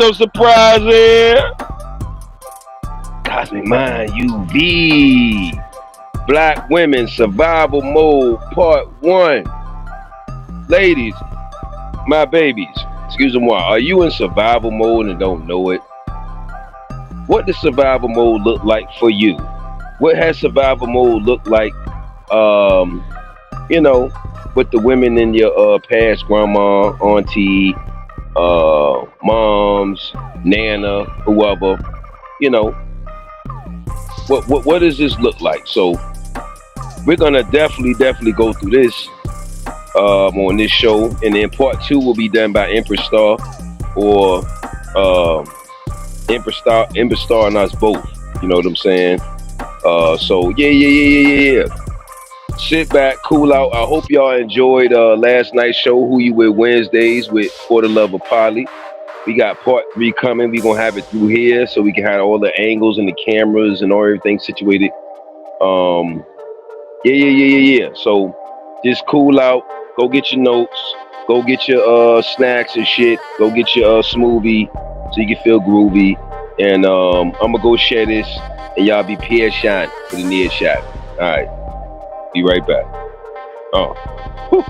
no surprise here. Cozmik Mind UV. Black Women Survival Mode Part 1. Ladies, my babies, excuse me, are you in survival mode and don't know it? What does survival mode look like for you? What has survival mode looked like, you know, with the women in your past, grandma, auntie, moms, nana, whoever, you know, what does this look like? So we're gonna definitely go through this on this show, and then part 2 will be done by Empress Star or Empress Star and us both. You know what I'm saying? So yeah. Sit back, cool out. I hope y'all enjoyed last night's show, Who You With Wednesdays with For the Love of Polly. We got part 3 coming. We gonna have it through here so we can have all the angles and the cameras and all everything situated. Yeah. So just cool out. Go get your notes. Go get your snacks and shit. Go get your smoothie so you can feel groovy. And I'm gonna go share this, and y'all be peer shine for the near shot. All right. Be right back. Whew.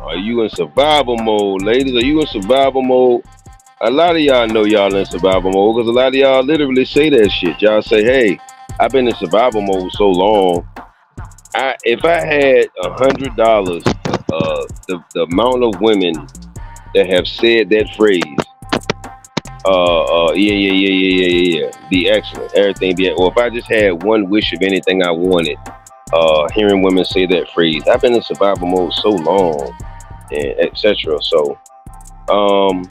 Are you in survival mode, ladies? Are you in survival mode? A lot of y'all know y'all in survival mode because a lot of y'all literally say that shit. Y'all say, "Hey, I've been in survival mode so long. If I had $100, the amount of women that have said that phrase, yeah, be excellent, everything be. Or if I just had one wish of anything I wanted, hearing women say that phrase, I've been in survival mode so long, and etc. So, I'm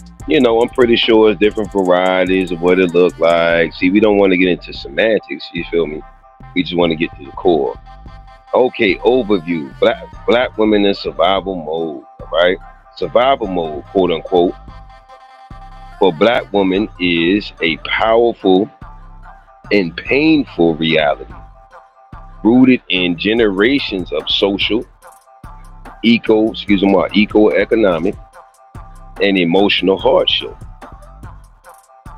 pretty sure it's different varieties of what it look like. See, we don't want to get into semantics. You feel me? We just want to get to the core. Okay, overview. Black women in survival mode, all right? Survival mode, quote unquote, for black women is a powerful and painful reality rooted in generations of social, economic, and emotional hardship.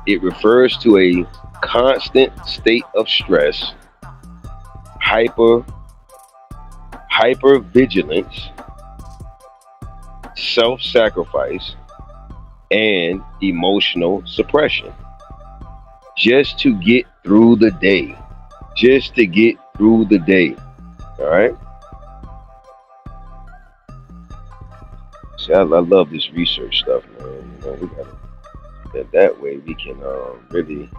It refers to a constant state of stress, hypervigilance, self-sacrifice, and emotional suppression just to get through the day. Just to get through the day. All right? See, I love this research stuff, man. We gotta that way we can really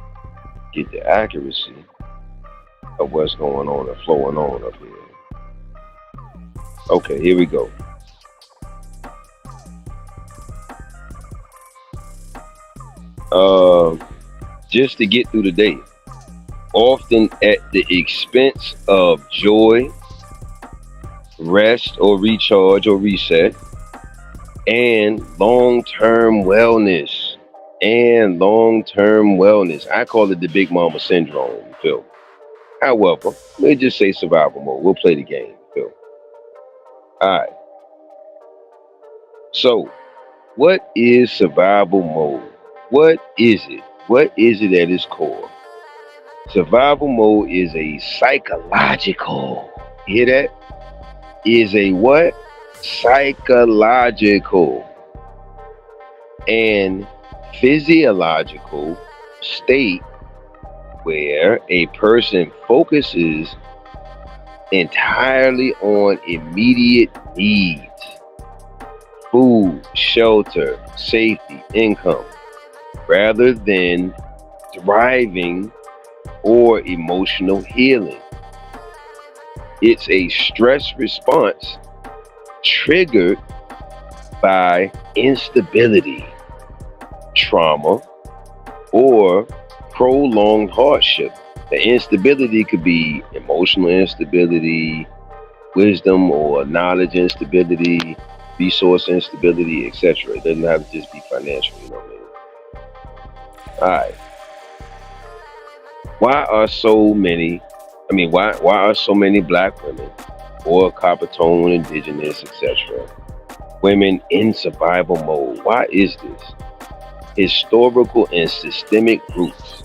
get the accuracy of what's going on and flowing on up here. Okay, here we go. Just to get through the day, often at the expense of joy, rest or recharge or reset, and long-term wellness. I call it the Big Mama syndrome, Phil. However, let's just say survival mode. We'll play the game, Phil. All right. So, what is survival mode? What is it? What is it at its core? Survival mode is a psychological. You hear that? Is a what? Psychological and physiological state where a person focuses entirely on immediate needs: food, shelter, safety, income, rather than thriving or emotional healing. It's a stress response triggered by instability, trauma, or prolonged hardship. The instability could be emotional instability, wisdom or knowledge instability, resource instability, etc. It doesn't have to just be financial, you know what I mean? Alright. Why are so many black women or copper tone, indigenous, etc. women in survival mode? Why is this? Historical and systemic roots.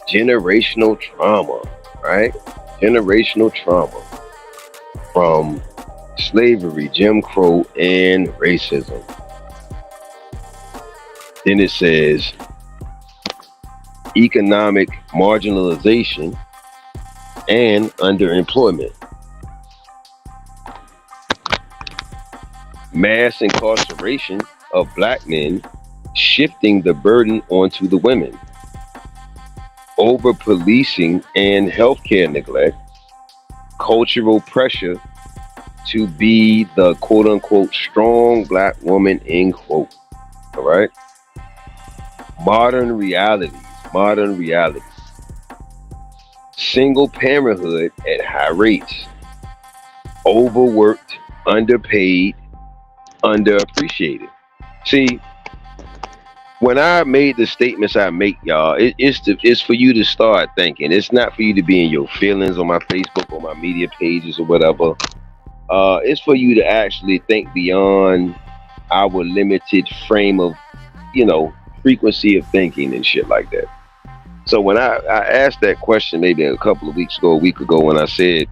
Generational trauma, right? Generational trauma from slavery, Jim Crow, and racism. Then it says economic marginalization and underemployment. Mass incarceration of black men, shifting the burden onto the women. Over policing and healthcare neglect. Cultural pressure to be the quote unquote strong black woman, end quote. All right. Modern realities. Single parenthood at high rates. Overworked, underpaid, underappreciated. See, when I made the statements I make, y'all, it's for you to start thinking. It's not for you to be in your feelings on my Facebook or my media pages or whatever. It's for you to actually think beyond our limited frame of, frequency of thinking and shit like that. So when I asked that question maybe a couple of weeks ago, a week ago, when I said,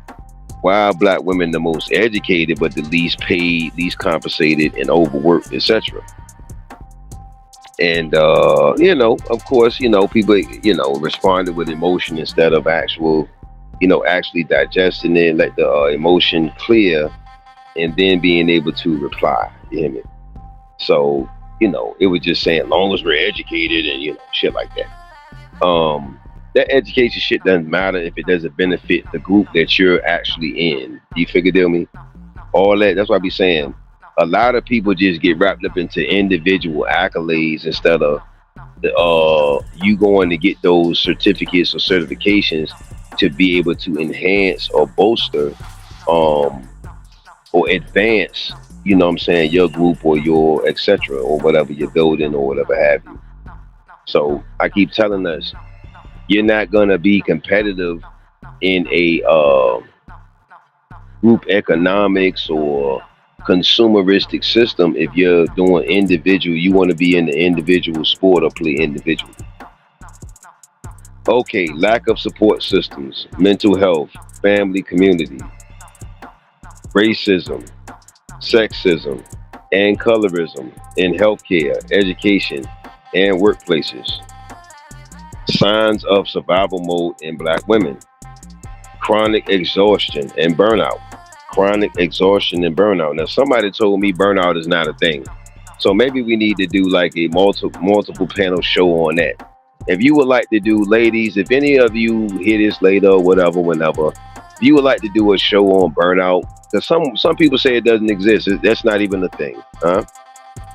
Why are black women the most educated but the least paid, least compensated, and overworked, etc.? And of course, people, responded with emotion instead of actually digesting it, let the emotion clear, and then being able to reply. You hear me? So, it was just saying, long as we're educated and shit like that. That education shit doesn't matter if it doesn't benefit the group that you're actually in. You figure deal me? All that. That's why I be saying a lot of people just get wrapped up into individual accolades instead of you going to get those certificates or certifications to be able to enhance or bolster um, or advance, what I'm saying, your group or your etc. or whatever you're building or whatever have you. So I keep telling us, you're not gonna be competitive in a group economics or consumeristic system if you're doing individual. You want to be in the individual sport or play individual. Okay, lack of support systems, mental health, family, community, racism, sexism, and colorism in healthcare, education, and workplaces. Signs of survival mode in black women: chronic exhaustion and burnout. Chronic exhaustion and burnout. Now, somebody told me burnout is not a thing. So maybe we need to do like a multiple panel show on that. If you would like to do, ladies, if any of you hear this later or whatever, whenever, if you would like to do a show on burnout, because some people say it doesn't exist. That's not even a thing. Huh?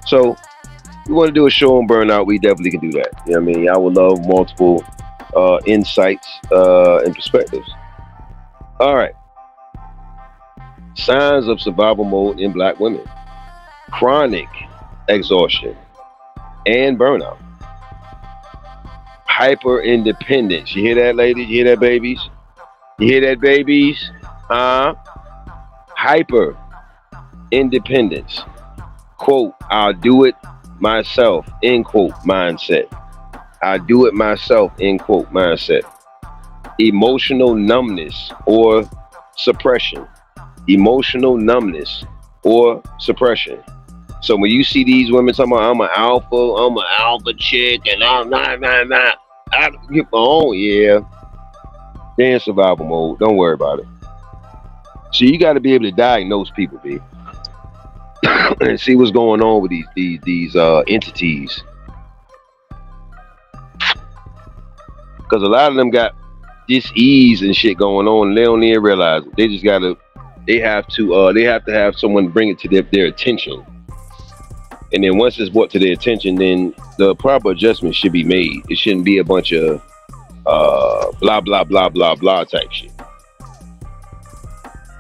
So if you want to do a show on burnout, we definitely can do that. You know what I mean? I would love multiple insights and perspectives. All right. Signs of survival mode in black women: chronic exhaustion and burnout, hyper independence. You hear that, ladies? You hear that, babies? You hear that, babies? Hyper independence. Quote, I'll do it myself, end quote, mindset. I do it myself, end quote, mindset. Emotional numbness or suppression. Emotional numbness or suppression. So when you see these women talking about I'm an alpha chick and I'm not, I get my own, yeah. They're in survival mode. Don't worry about it. So you got to be able to diagnose people, B, and see what's going on with these entities. Because a lot of them got dis-ease and shit going on, and they don't even realize it. They just gotta. They have to have someone bring it to their attention. And then once it's brought to their attention, then the proper adjustment should be made. It shouldn't be a bunch of blah blah blah blah blah type shit.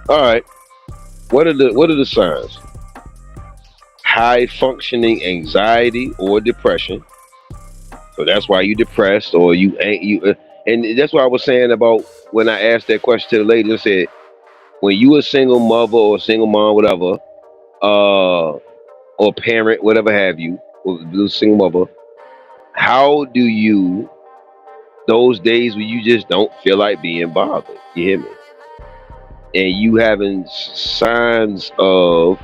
All right, what are the signs? High functioning anxiety or depression. So that's why you depressed or you ain't you. And that's what I was saying about when I asked that question to the lady. I said, when you a single mother or single mom, whatever, or parent, whatever have you, or single mother, how do you, those days when you just don't feel like being bothered, you hear me? And you having signs of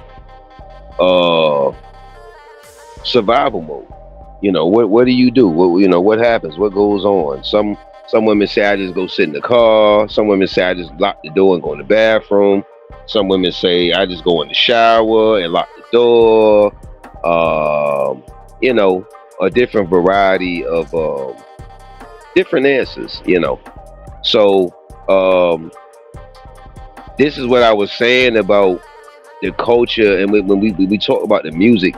survival mode. What do you do? What happens? What goes on? Some women say I just go sit in the car. Some women say I just lock the door and go in the bathroom. Some women say I just go in the shower and lock the door. A different variety of different answers. So this is what I was saying about the culture, and when we talk about the music,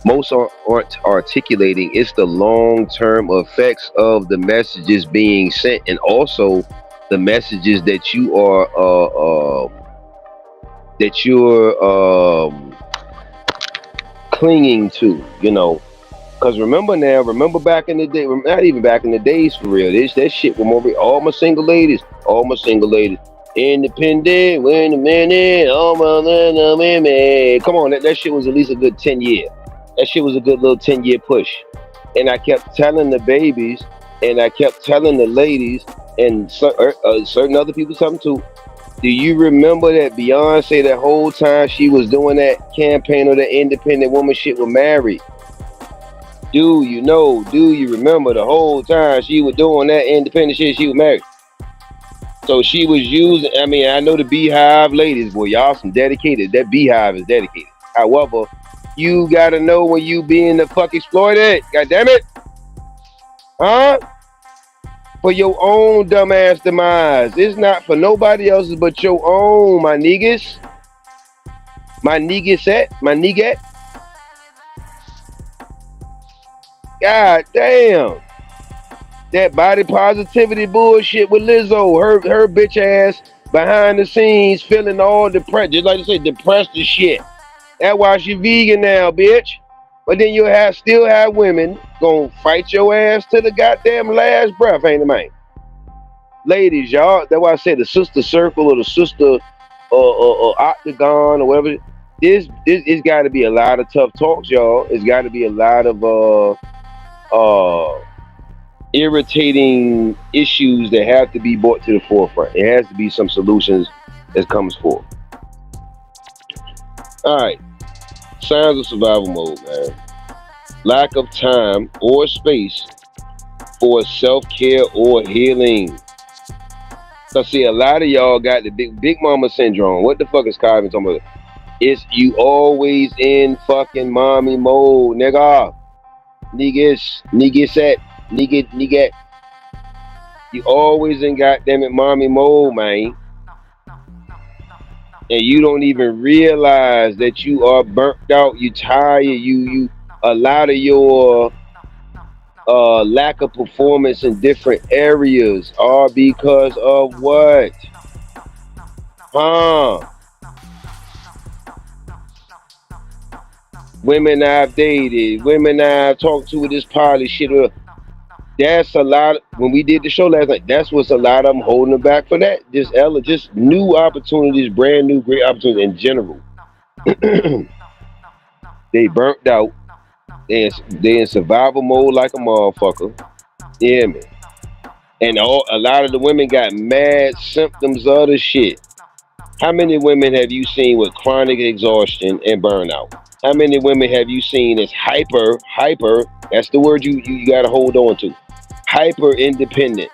most aren't articulating it's the long-term effects of the messages being sent, and also the messages that you're clinging to, because remember back in the day, not even back in the days for real, that shit with all my single ladies, independent, wait a minute, all my women. Come on, that shit was at least a good 10 year. That shit was a good little 10-year push. And I kept telling the babies, and I kept telling the ladies, and certain other people something too. Do you remember that Beyonce that whole time she was doing that campaign of the independent woman shit was married? Do you know? Do you remember the whole time she was doing that independent shit? She was married. So she was using. I mean, I know the Beehive ladies, boy, y'all some dedicated. That Beehive is dedicated. However, you gotta know when you being the fuck exploited. God damn it, huh? For your own dumbass demise. It's not for nobody else's but your own, my niggas. My nigga. God damn. That body positivity bullshit with Lizzo. Her bitch ass behind the scenes feeling all depressed. Just like I said, depressed as shit. That's why she vegan now, bitch. But then you still have women gonna fight your ass to the goddamn last breath, ain't it, man? Ladies, y'all. That's why I said the sister circle or the sister octagon or whatever. It's got to be a lot of tough talks, y'all. It's got to be a lot of irritating issues that have to be brought to the forefront. It has to be some solutions that comes forth. All right, signs of survival mode, man. Lack of time or space for self-care or healing. So see, a lot of y'all got the big mama syndrome. What the fuck is Kyvin talking about? It's you always in fucking mommy mode, nigga. Nigga. You always in goddamn it mommy mode, man. And you don't even realize that you are burnt out, you tired, you a lot of your lack of performance in different areas are because of what? Huh? Women I've dated, women I've talked to with this poly shit. That's a lot. When we did the show last night, that's what's a lot of them holding them back for that. Just new opportunities, brand new, great opportunities in general. They burnt out. They in survival mode like a motherfucker. Yeah, man. And a lot of the women got mad symptoms of the shit. How many women have you seen with chronic exhaustion and burnout? How many women have you seen as hyper? That's the word you got to hold on to. Hyper independent.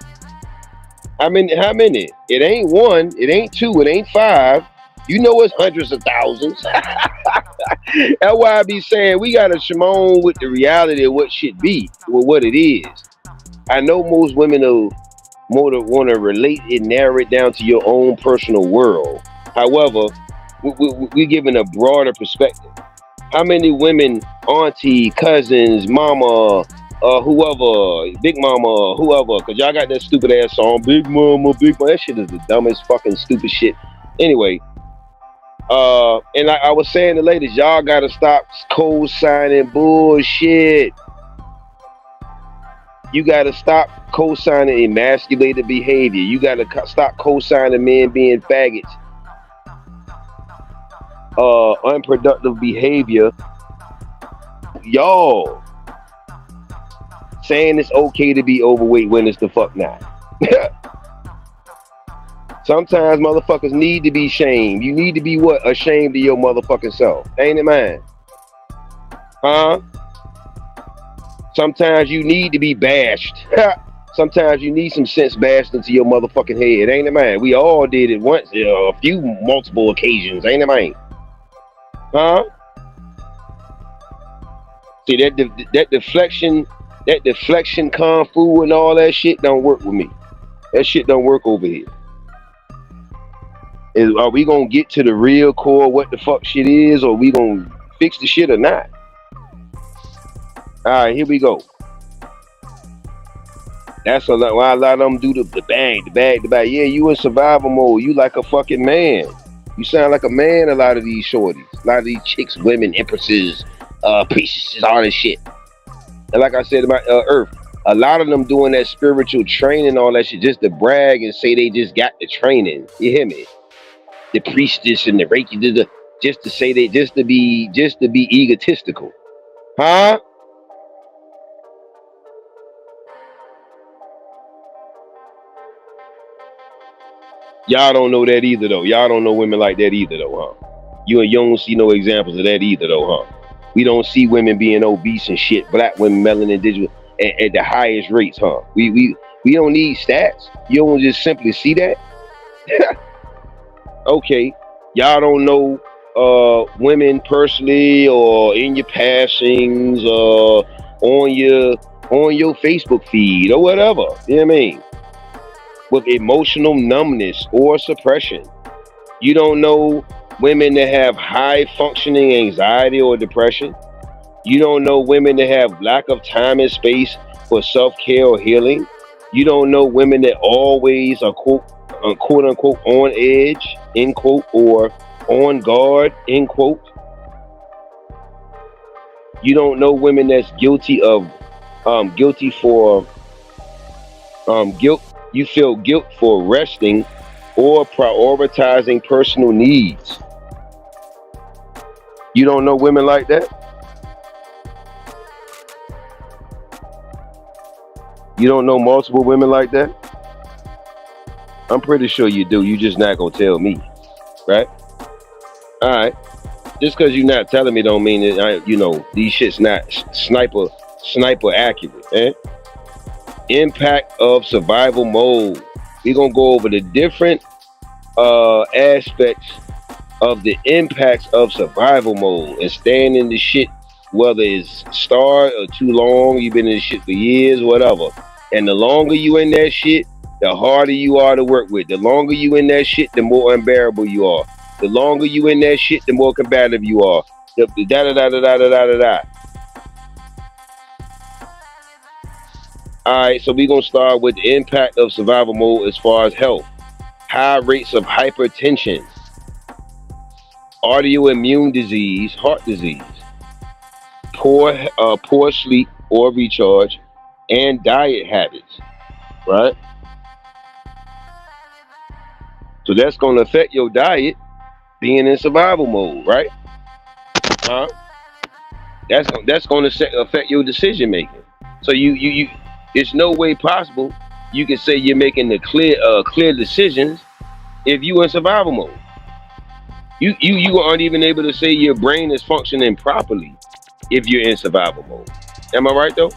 How many? It ain't one. It ain't two. It ain't five. You know it's hundreds of thousands. That's why I be saying we gotta shimon with the reality of what should be, with what it is. I know most women will more want to relate and narrow it down to your own personal world. However, we're giving a broader perspective. How many women, auntie, cousins, mama, whoever, big mama, whoever, because y'all got that stupid ass song, Big Mama, Big Mama. That shit is the dumbest fucking stupid shit. Anyway, and I was saying to ladies, y'all gotta stop co-signing bullshit. You gotta stop co-signing emasculated behavior. You gotta stop co-signing men being faggots. Unproductive behavior. Y'all saying it's okay to be overweight when it's the fuck not. Sometimes motherfuckers need to be shamed. You need to be what? Ashamed of your motherfucking self. Ain't it, man? Huh? Sometimes you need to be bashed. Sometimes you need some sense bashed into your motherfucking head. Ain't it, man? We all did it once, a few multiple occasions. Ain't it, man? Huh? See, that deflection kung fu and all that shit don't work with me. That shit don't work over here. Are we gonna get to the real core, what the fuck shit is, or we gonna fix the shit or not? All right, here we go. That's why a lot of them do the bang, the bag. Yeah, you in survival mode. You like a fucking man. You sound like a man, a lot of these shorties. A lot of these chicks, women, empresses, priestesses, all this shit. And like I said about Earth, a lot of them doing that spiritual training, all that shit, just to brag and say they just got the training. You hear me? The priestess and the Reiki, just to say they, just to be egotistical. Huh? Y'all don't know that either, though. Y'all don't know women like that either, though, huh? You don't see no examples of that either, though, huh? We don't see women being obese and shit. Black women, melanin, digital, at the highest rates, huh? We don't need stats. You don't just simply see that. Okay, y'all don't know women personally or in your passings or on your Facebook feed or whatever. You know what I mean? With emotional numbness or suppression. You don't know women that have high functioning anxiety or depression. You don't know women that have lack of time and space for self-care or healing. You don't know women that always are quote unquote on edge, end quote, or on guard, end quote. You don't know women that's guilty for guilt. You feel guilt for resting or prioritizing personal needs. You don't know women like that? You don't know multiple women like that? I'm pretty sure you do. You just not gonna tell me, right? All right. Just because you're not telling me don't mean that these shit's not sniper accurate, eh? Impact of survival mode. We're gonna go over the different aspects of the impacts of survival mode and staying in the shit, whether it's start or too long, you've been in the shit for years, whatever. And the longer you in that shit, the harder you are to work with. The longer you in that shit, the more unbearable you are. The longer you in that shit, the more combative you are. The da da da da da da da da. All right, so we're gonna start with the impact of survival mode as far as health. High rates of hypertension, autoimmune disease, heart disease, poor sleep or recharge, and diet habits, right? So that's going to affect your diet being in survival mode, right? Huh? That's going to affect your decision making. So you it's no way possible you can say you're making the clear decisions if you in survival mode. You aren't even able to say your brain is functioning properly if you're in survival mode. Am I right though?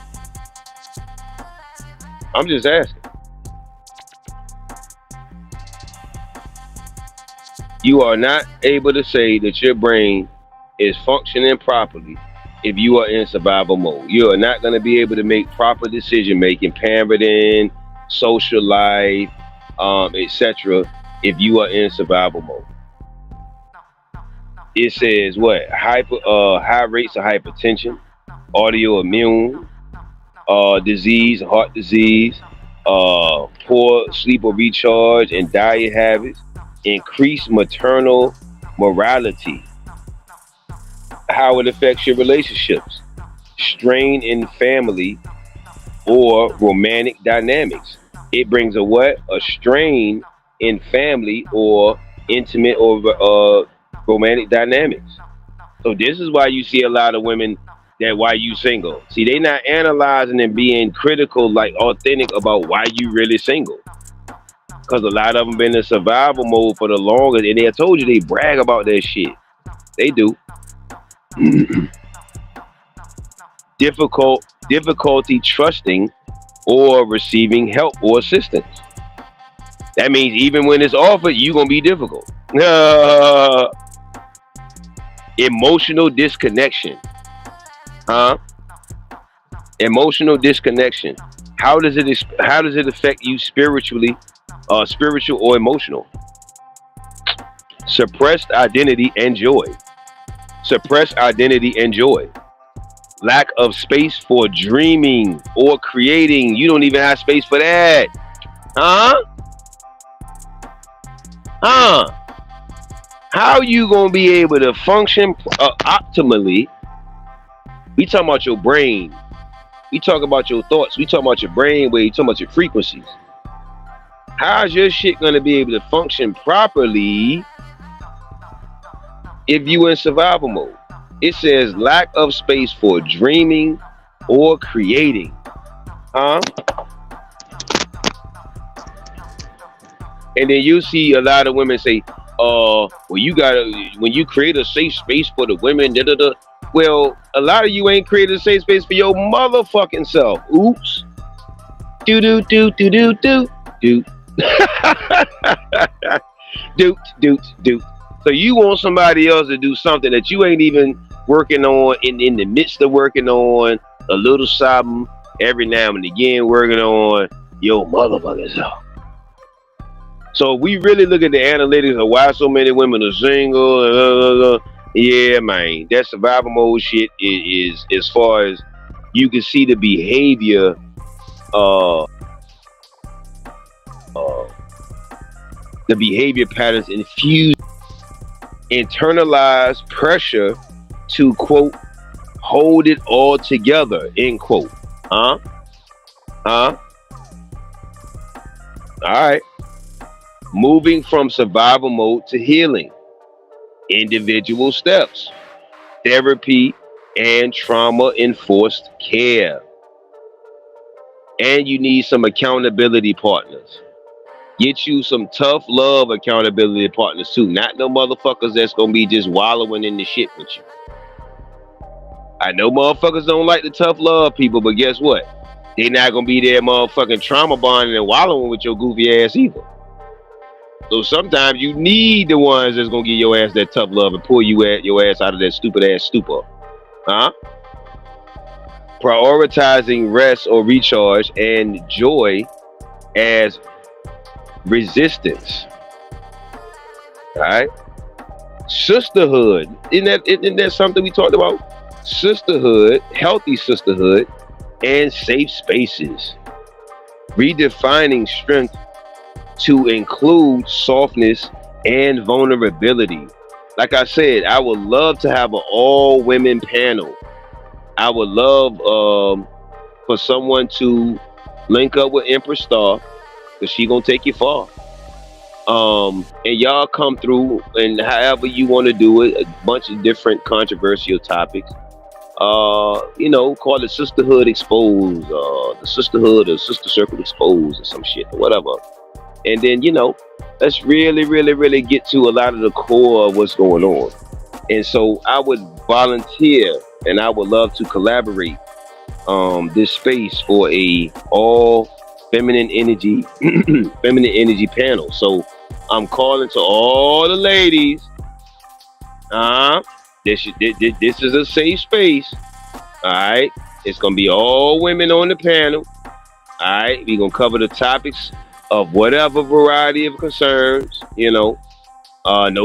I'm just asking. You are not able to say that your brain is functioning properly if you are in survival mode. You are not going to be able to make proper decision making, parenting, social life, etc. if you are in survival mode. It says what? High rates of hypertension, autoimmune disease, heart disease, poor sleep or recharge, and diet habits, increased maternal morality. How it affects your relationships, strain in family or romantic dynamics. It brings a what? A strain in family or intimate or romantic dynamics. So this is why you see a lot of women that why you single. See, they not analyzing and being critical, like authentic about why you really single. Because a lot of them been in survival mode for the longest, and I told you they brag about that shit. They do. Difficulty trusting or receiving help or assistance. That means even when it's offered, you're gonna be difficult. Emotional disconnection. Emotional disconnection. How does it affect you spiritually, spiritual or emotional? Suppressed identity and joy. Suppressed identity and joy. Lack of space for dreaming or creating. You don't even have space for that. How you gonna be able to function optimally? We talking about your brain. We talk about your thoughts. We talk about your brain wave. We talking about your frequencies. How's your shit gonna be able to function properly if you in survival mode? It says lack of space for dreaming or creating. And then you see a lot of women say, well, you gotta, when you create a safe space for the women, da da da. Well, a lot of you ain't created a safe space for your motherfucking self. Oops. Do do do do do do do. Doot doot doot. So you want somebody else to do something that you ain't even working on, in the midst of working on a little something every now and again, working on your motherfucking self. So if we really look at the analytics of why so many women are single, yeah, man, that survival mode shit is as far as you can see the behavior, uh, the behavior patterns infused, internalized pressure to quote hold it all together, end quote. Huh? Huh? All right. Moving from survival mode to healing. Individual steps. Therapy and trauma enforced care. And you need some accountability partners. Get you some tough love accountability partners too. Not no motherfuckers that's gonna be just wallowing in the shit with you. I know motherfuckers don't like the tough love people, but guess what? They not gonna be there motherfucking trauma bonding and wallowing with your goofy ass either. So sometimes you need the ones that's gonna give your ass that tough love and pull your ass out of that stupid ass stupor. Huh? Prioritizing rest or recharge and joy as resistance. All right. Sisterhood. Isn't that something we talked about? Sisterhood, healthy sisterhood, and safe spaces. Redefining strength to include softness and vulnerability. Like I said, I would love to have an all-women panel. I would love for someone to link up with Empress Star, because she gonna take you far. And y'all come through and however you want to do it, a bunch of different controversial topics. Call it Sisterhood Exposed, the Sisterhood or Sister Circle Exposed or some shit or whatever. And then, let's really, really, really get to a lot of the core of what's going on. And so I would volunteer and I would love to collaborate this space for a all feminine energy panel. So I'm calling to all the ladies. This is a safe space. All right. It's gonna be all women on the panel. All right. We're gonna cover the topics of whatever variety of concerns. No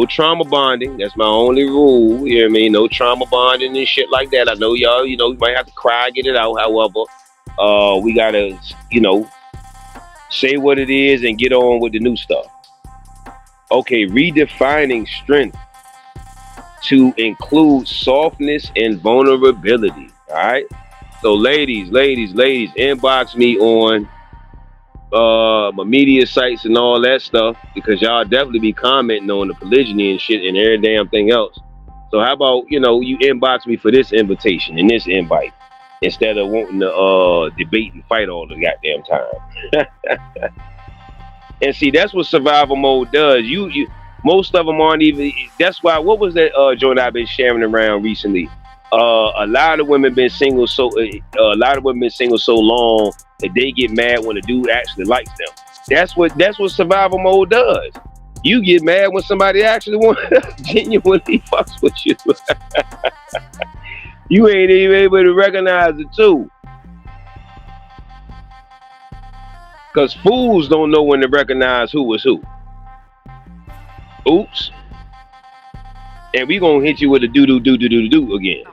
trauma bonding. That's my only rule. You know what I mean? No trauma bonding and shit like that. I know y'all, you might have to cry, get it out. However, we gotta, say what it is and get on with the new stuff. Okay, redefining strength to include softness and vulnerability. All right. So ladies, inbox me on my media sites and all that stuff, because y'all definitely be commenting on the polygyny and shit and every damn thing else. So how about, you inbox me for this invitation and this invite instead of wanting to debate and fight all the goddamn time. And see, that's what survival mode does. You most of them aren't even. That's why. What was that joint I've been sharing around recently? A lot of women been single so long that they get mad when a dude actually likes them. That's what survival mode does. You get mad when somebody actually genuinely fucks with you. You ain't even able to recognize it too. Because fools don't know when to recognize who is who. Oops. And we gonna hit you with a do again.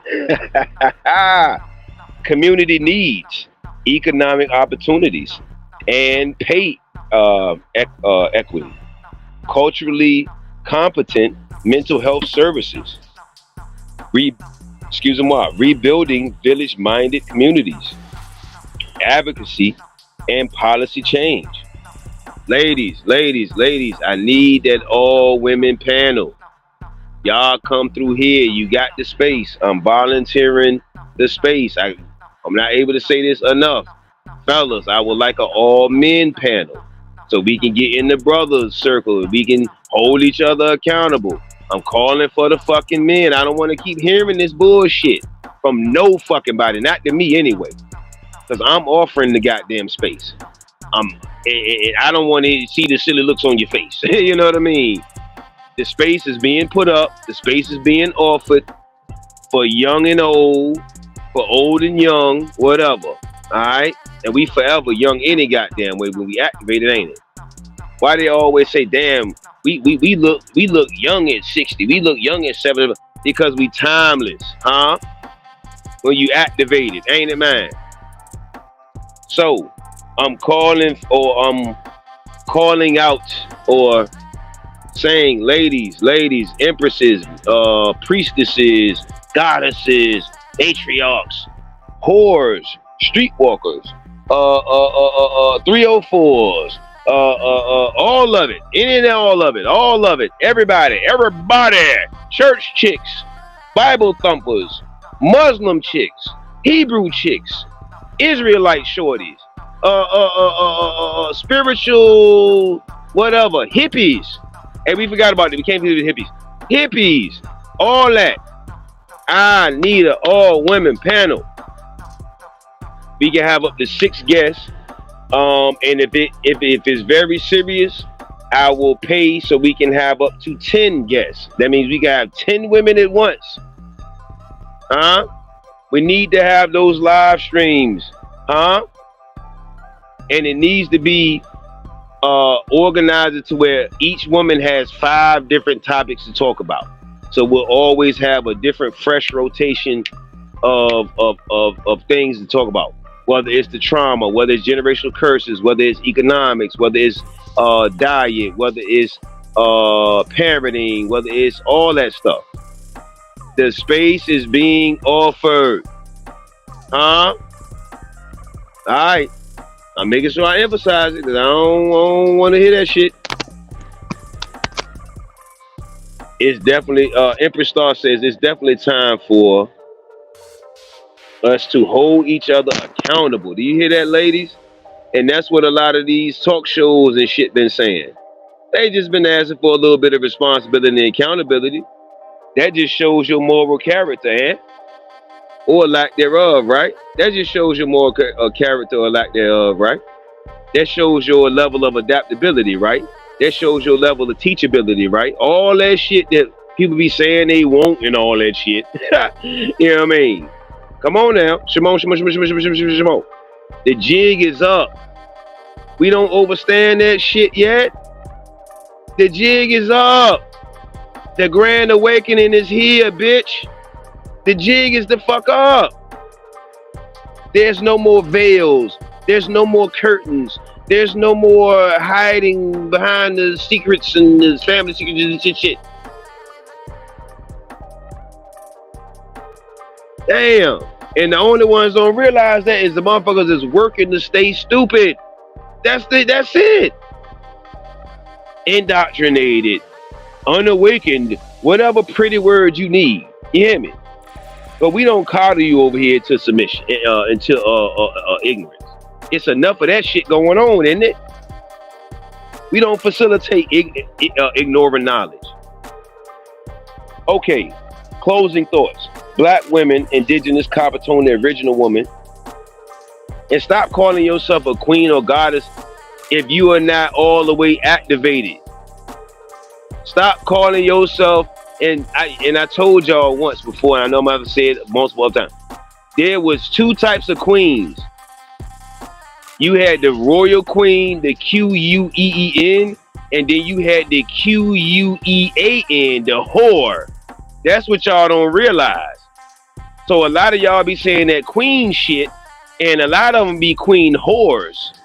Community needs, economic opportunities, and pay equity. Culturally competent mental health services. Rebuilding village-minded communities. Advocacy and policy change. Ladies, I need that all-women panel. Y'all come through here. You got the space. I'm volunteering the space. I'm not able to say this enough. Fellas, I would like an all-men panel. so we can get in the brothers circle. We can hold each other accountable. I'm calling for the fucking men. I don't want to keep hearing this bullshit from no fucking body, not to me anyway, because I'm offering the goddamn space. I don't want to see the silly looks on your face. You know what I mean? The space is being put up. The space is being offered for young and old, for old and young, whatever. All right? And we forever young any goddamn way when we activate it, ain't it? Why they always say, damn, we look young at 60, we look young at 70, because we timeless, huh? When you activate it, ain't it, man? So I'm calling out or saying, ladies, empresses, priestesses, goddesses, matriarchs, whores, streetwalkers, 304s, all of it, any and all of it, everybody, church chicks, Bible thumpers, Muslim chicks, Hebrew chicks, Israelite shorties, spiritual whatever, hippies. Hey, we forgot about it. We can't believe the hippies, all that. I need an all women panel. We can have up to 6 guests. And if it's very serious, I will pay so we can have up to 10 guests. That means we can have 10 women at once. Huh? We need to have those live streams. Huh? And it needs to be organized to where each woman has 5 different topics to talk about. So we'll always have a different fresh rotation of things to talk about. Whether it's the trauma, whether it's generational curses, whether it's economics, whether it's diet, whether it's parenting, whether it's all that stuff. The space is being offered. Huh? All right. I'm making sure I emphasize it because I don't want to hear that shit. It's definitely, Empress Star says, it's definitely time for us to hold each other accountable. Do you hear that, ladies? And that's what a lot of these talk shows and shit been saying. They just been asking for a little bit of responsibility and accountability. That just shows your moral character, eh? Or lack thereof, right? That just shows your moral character or lack thereof, right? That shows your level of adaptability, right? That shows your level of teachability, right? All that shit that people be saying they won't and all that shit. You know what I mean? Come on now. Shimon. The jig is up. We don't overstand that shit yet. The jig is up. The grand awakening is here, bitch. The jig is the fuck up. There's no more veils. There's no more curtains. There's no more hiding behind the secrets and the family secrets and shit. Damn. And the only ones don't realize that is the motherfuckers that's working to stay stupid. That's it. Indoctrinated, unawakened, whatever pretty word you need. You hear me? But we don't coddle you over here to submission, into ignorance. It's enough of that shit going on, isn't it? We don't facilitate ignoring knowledge. Okay, closing thoughts. Black women, indigenous, copper tone, the original woman. And stop calling yourself a queen or goddess if you are not all the way activated. Stop calling yourself, and I told y'all once before, and I know I'm going to say it multiple times. There was 2 types of queens. You had the royal queen, the Queen, and then you had the Quean, the whore. That's what y'all don't realize. So a lot of y'all be saying that queen shit, and a lot of them be queen whores.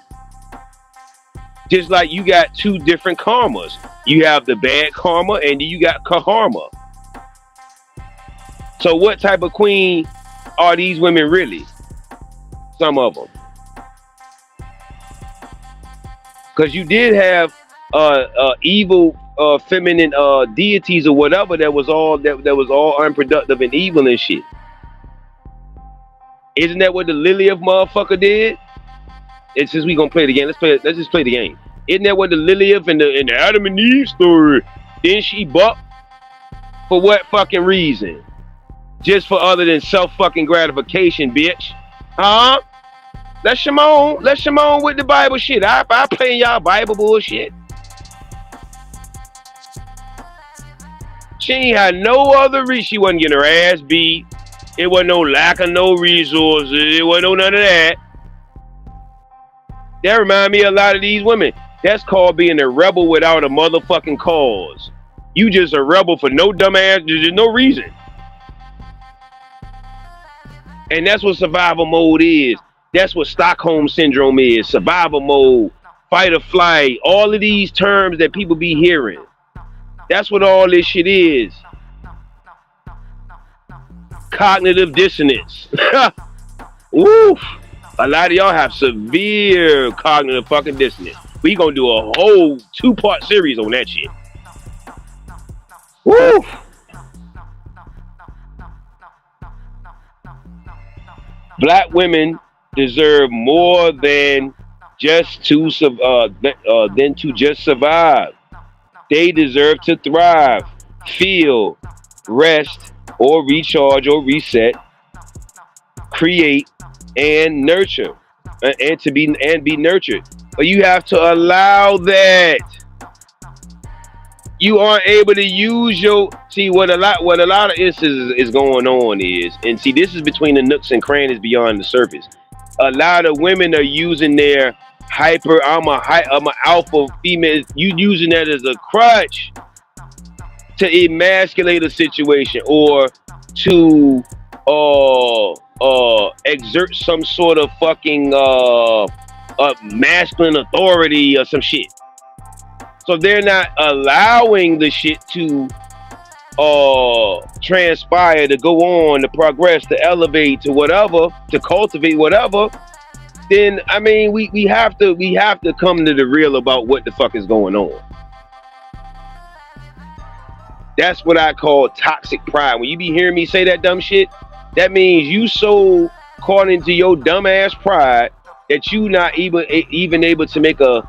Just like you got 2 different karmas. You have the bad karma, and then you got karma. So what type of queen are these women really? Some of them. Because you did have evil feminine deities or whatever that was all unproductive and evil and shit. Isn't that what the Lily of motherfucker did? It's just we gonna play the game. Let's just play the game. Isn't that what the Lilith and the Adam and Eve story? Then she buck for what fucking reason? Just for other than self fucking gratification, bitch. Huh? Let's Shimon with the Bible shit. I play y'all Bible bullshit. She ain't had no other reason. She wasn't getting her ass beat. It wasn't no lack of no resources. It wasn't no none of that. That remind me of a lot of these women. That's called being a rebel without a motherfucking cause. You just a rebel for no dumbass. There's no reason. And that's what survival mode is. That's what Stockholm syndrome is. Survival mode, fight or flight, all of these terms that people be hearing. That's what all this shit is. Cognitive dissonance. Woof. A lot of y'all have severe cognitive fucking dissonance. We gonna do a whole 2-part series on that shit. Woof. Black women deserve more than just to survive. They deserve to thrive, feel, rest, or recharge or reset, create, and nurture, and be nurtured. But you have to allow that. You aren't able to use your what a lot of instances is going on is, and see, this is between the nooks and crannies beyond the surface. A lot of women are using their hyper, I'm a alpha female, you using that as a crutch to emasculate a situation or to exert some sort of fucking masculine authority or some shit. So they're not allowing the shit to transpire, to go on, to progress, to elevate, to whatever, to cultivate whatever. Then I mean, we have to come to the real about what the fuck is going on. That's what I call toxic pride. When you be hearing me say that dumb shit, that means you so caught into your dumb ass pride that you not even able to make a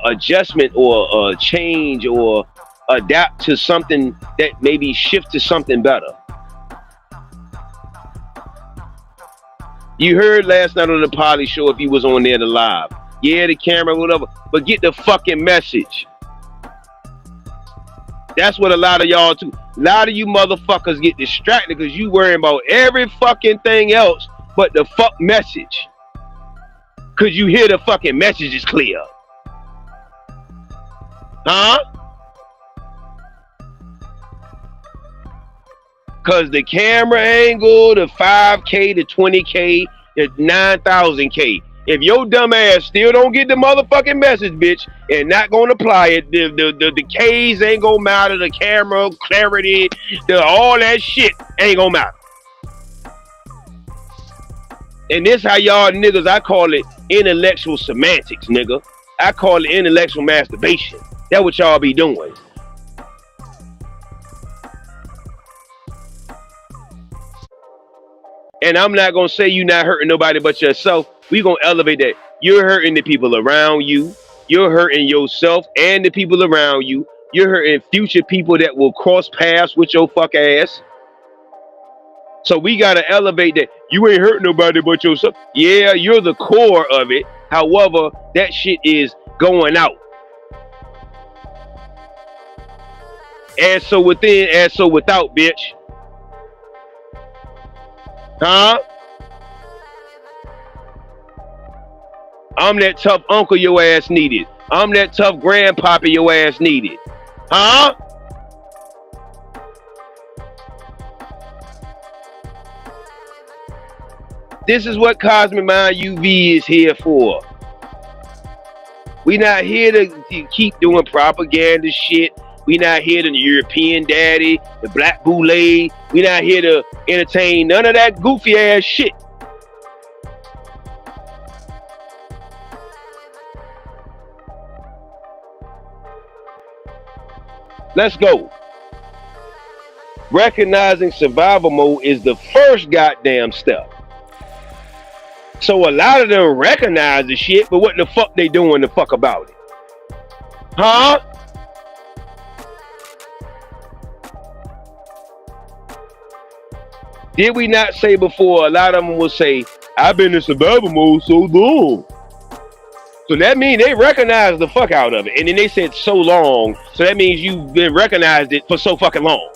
adjustment or a change or adapt to something that maybe shift to something better. You heard last night on the Polly show, if you was on there to live. Yeah, the camera, whatever, but get the fucking message. That's what a lot of y'all do. A lot of you motherfuckers get distracted because you worrying about every fucking thing else but the fuck message. Because you hear the fucking message is clear. Huh? Because the camera angle, the 5K, the 20K, the 9,000K. If your dumb ass still don't get the motherfucking message, bitch, and not gonna apply it, the K's ain't gonna matter, the camera, clarity, all that shit ain't gonna matter. And this how y'all niggas, I call it intellectual semantics, nigga. I call it intellectual masturbation. That's what y'all be doing. And I'm not gonna say you not hurting nobody but yourself. We gonna elevate that. You're hurting the people around you. You're hurting yourself and the people around you. You're hurting future people that will cross paths with your fuck ass. So we gotta elevate that. You ain't hurting nobody but yourself. Yeah, you're the core of it. However, that shit is going out. As so within, as so without, bitch. Huh? I'm that tough uncle your ass needed. I'm that tough grandpapa your ass needed. Huh? This is what Cozmik Mind UV is here for. We not here to keep doing propaganda shit. We not here to the European daddy, the black boule. We not here to entertain none of that goofy ass shit. Let's go. Recognizing survival mode is the first goddamn step. So a lot of them recognize the shit, but what the fuck they doing the fuck about it? Huh? Did we not say before, a lot of them will say, I've been in survival mode so long. So that means they recognize the fuck out of it. And then they said so long, so that means you've been recognized it for so fucking long.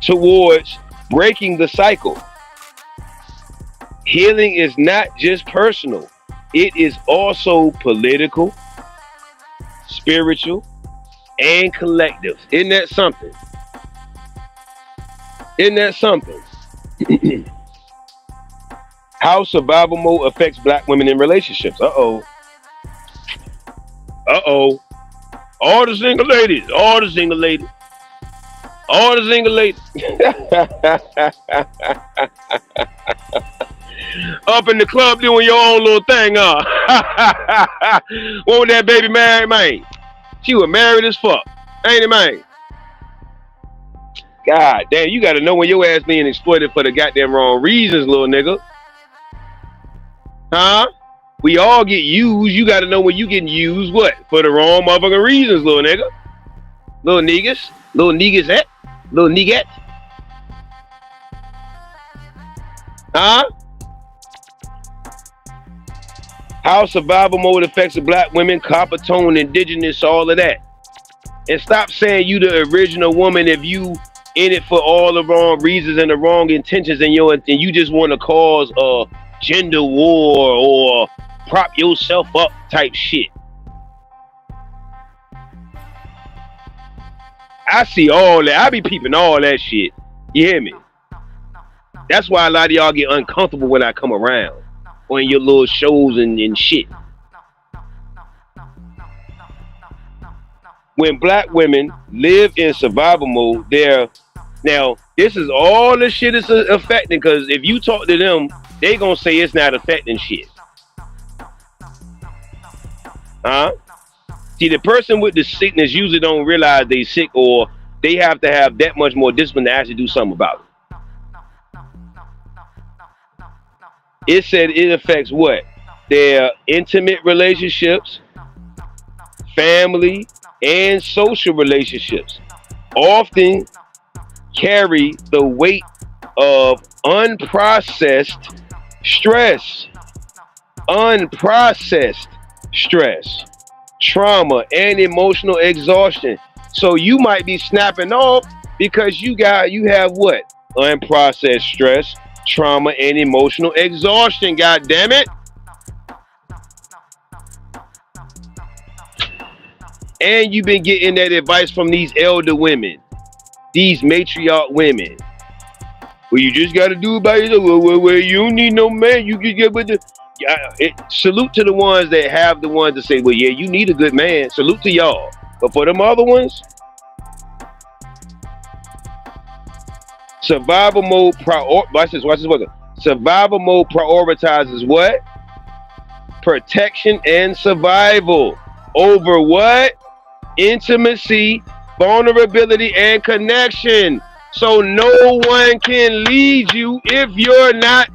Towards breaking the cycle. Healing is not just personal. It is also political, spiritual, and collective. Isn't that something? Isn't that something? How survival mode affects black women in relationships. Uh-oh. Uh-oh. All the single ladies. All the single ladies. All the single ladies. Up in the club doing your own little thing, huh? Won't that baby married, man? She was married as fuck. Ain't it, man? God damn, you gotta know when your ass being exploited for the goddamn wrong reasons, little nigga. Huh? We all get used. You gotta know when you getting used what? For the wrong motherfucking reasons, little nigga. Little niggas. Little niggas at? Little niggat. Huh? How survival mode affects the black women, copper tone, indigenous, all of that. And stop saying you the original woman if you in it for all the wrong reasons and the wrong intentions and you just want to cause a gender war or prop yourself up type shit. I see all that. I be peeping all that shit. You hear me? That's why a lot of y'all get uncomfortable when I come around on your little shows and shit. When black women live in survival mode, now this is all the shit is affecting, because if you talk to them, they gonna say it's not affecting shit. Huh? See, the person with the sickness usually don't realize they sick, or they have to have that much more discipline to actually do something about it. It said it affects what? Their intimate relationships, family, and social relationships. Often carry the weight of unprocessed stress. Unprocessed stress, trauma, and emotional exhaustion. So you might be snapping off because you have what? Unprocessed stress, trauma, and emotional exhaustion. God damn it. And you've been getting that advice from these elder women, these matriarch women. Well, you just got to do it by yourself. Well, you don't need no man. You can get with the. Salute to the ones that have the ones that say, well, yeah, you need a good man. Salute to y'all. But for them other ones, survival mode watch this. Survival mode prioritizes what? Protection and survival over what? Intimacy, vulnerability, and connection. So no one can lead you if you're not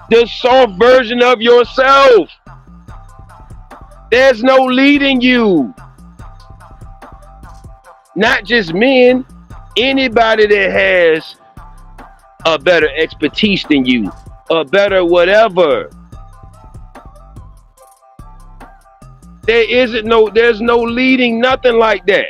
the soft version of yourself. There's no leading you. Not just men, anybody that has a better expertise than you, a better whatever. There's no leading, nothing like that.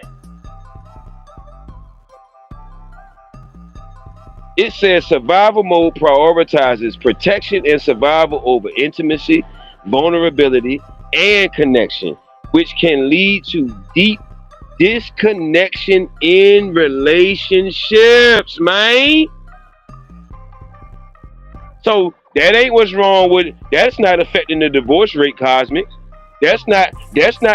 It says survival mode prioritizes protection and survival over intimacy, vulnerability, and connection, which can lead to deep disconnection in relationships, man. So that ain't what's wrong with it. That's not affecting the divorce rate, Cozmik. That's not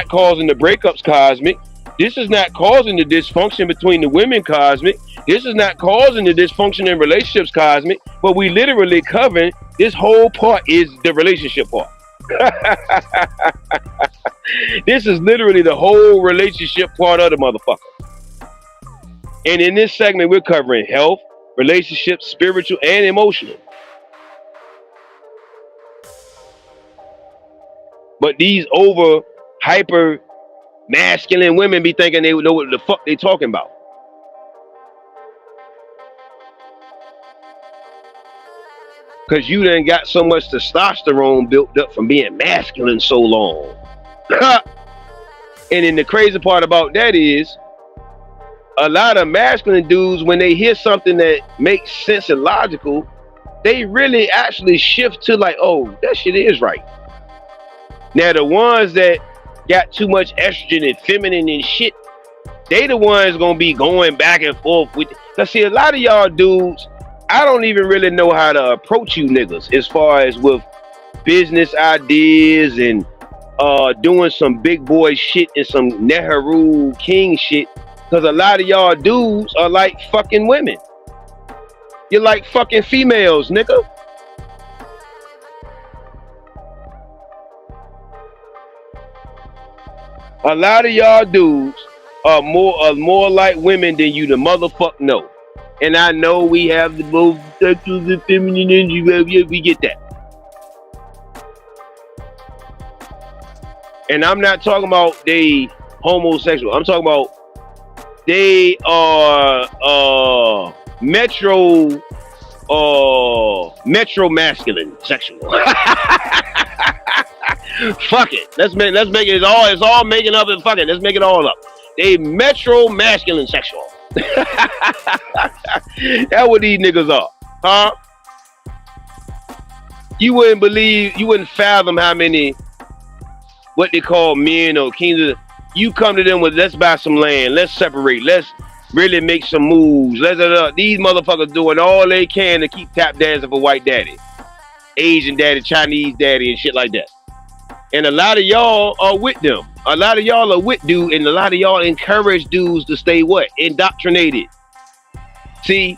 causing the breakups, Cozmik. This is not causing the dysfunction between the women, Cozmik. This is not causing the dysfunction in relationships, Cozmik. But we literally covering this whole part is the relationship part. This is literally the whole relationship part of the motherfucker. And in this segment, we're covering health, relationships, spiritual, and emotional. But these over hyper masculine women be thinking they know what the fuck they talking about. Cause you done got so much testosterone built up from being masculine so long. And then the crazy part about that is a lot of masculine dudes, when they hear something that makes sense and logical, they really actually shift to like, oh, that shit is right. Now the ones that got too much estrogen and feminine and shit, they the ones gonna be going back and forth with. Cause see, a lot of y'all dudes, I don't even really know how to approach you niggas as far as with business ideas and doing some big boy shit and some Nehru King shit. Cause a lot of y'all dudes are like fucking women. You're like fucking females, nigga. A lot of y'all dudes are more like women than you the motherfucker know. And I know we have the both sexual and feminine energy. We get that. And I'm not talking about they homosexual. I'm talking about they are metro masculine sexual. Fuck it. Let's make it all. It's all making up and fuck it. Let's make it all up. They metro masculine sexual. That's what these niggas are, huh? You wouldn't fathom how many what they call men or kings. You come to them with, let's buy some land, let's separate, let's really make some moves. These motherfuckers doing all they can to keep tap dancing for white daddy, Asian daddy, Chinese daddy, and shit like that. And a lot of y'all are with them. A lot of y'all are with dudes, and a lot of y'all encourage dudes to stay what? Indoctrinated. See,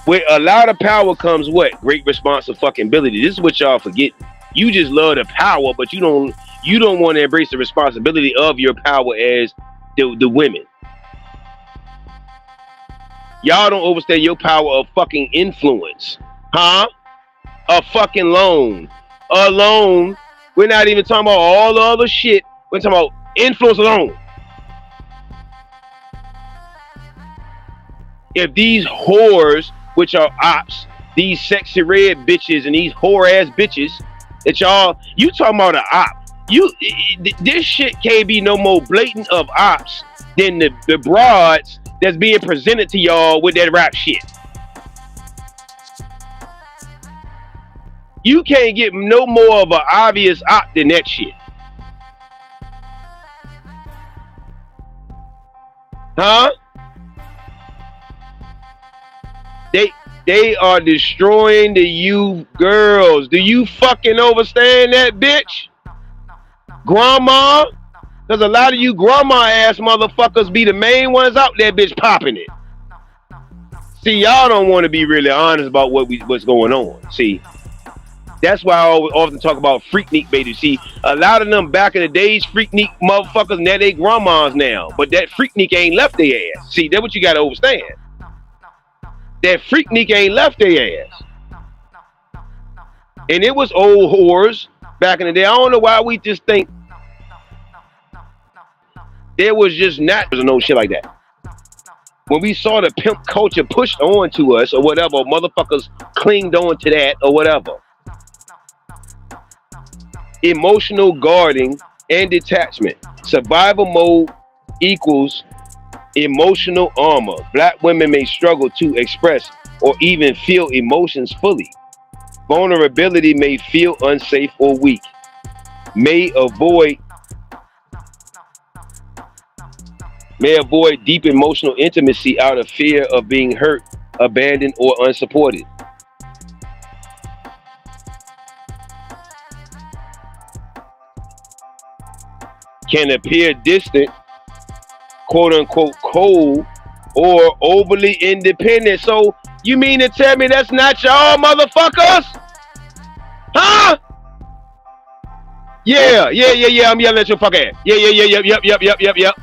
with a lot of power comes what? Great responsibility. This is what y'all forget. You just love the power, but you don't want to embrace the responsibility of your power as the women. Y'all don't understand your power of fucking influence. Huh? A fucking loan. Alone. We're not even talking about all the other shit. We're talking about influence alone. If these whores, which are ops, these sexy red bitches and these whore ass bitches that you talking about an op. This shit can't be no more blatant of ops than the broads that's being presented to y'all with that rap shit. You can't get no more of an obvious op than that shit. Huh? They are destroying the youth girls. Do you fucking understand that, bitch? Grandma? Because a lot of you grandma ass motherfuckers be the main ones out there, bitch, popping it. See, y'all don't want to be really honest about what's going on. See, that's why I often talk about freaknik babies. See, a lot of them back in the days, freaknik motherfuckers, now they grandmas now. But that freaknik ain't left their ass. See, that's what you got to understand. That freaknik ain't left their ass. And it was old whores back in the day. I don't know why we just think there was just not no shit like that. When we saw the pimp culture pushed on to us or whatever, motherfuckers clinged on to that or whatever. Emotional guarding and detachment. Survival mode equals emotional armor. Black women may struggle to express or even feel emotions fully. Vulnerability may feel unsafe or weak. May avoid deep emotional intimacy out of fear of being hurt, abandoned, or unsupported. Can appear distant, quote unquote cold, or overly independent. So you mean to tell me that's not y'all motherfuckers? Huh? Yeah, I'm yelling at your fuck ass. Yeah, yep.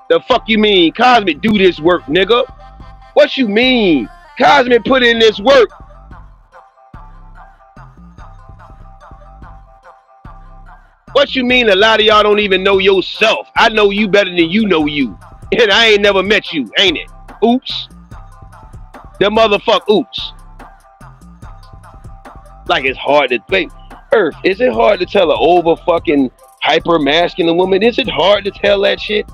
The fuck you mean? Cozmik do this work, nigga. What you mean? Cozmik put in this work. What you mean a lot of y'all don't even know yourself? I know you better than you know you. And I ain't never met you, ain't it? Oops. The motherfucker oops. Like it's hard to think. Earth, is it hard to tell an over fucking hyper masculine woman? Is it hard to tell that shit?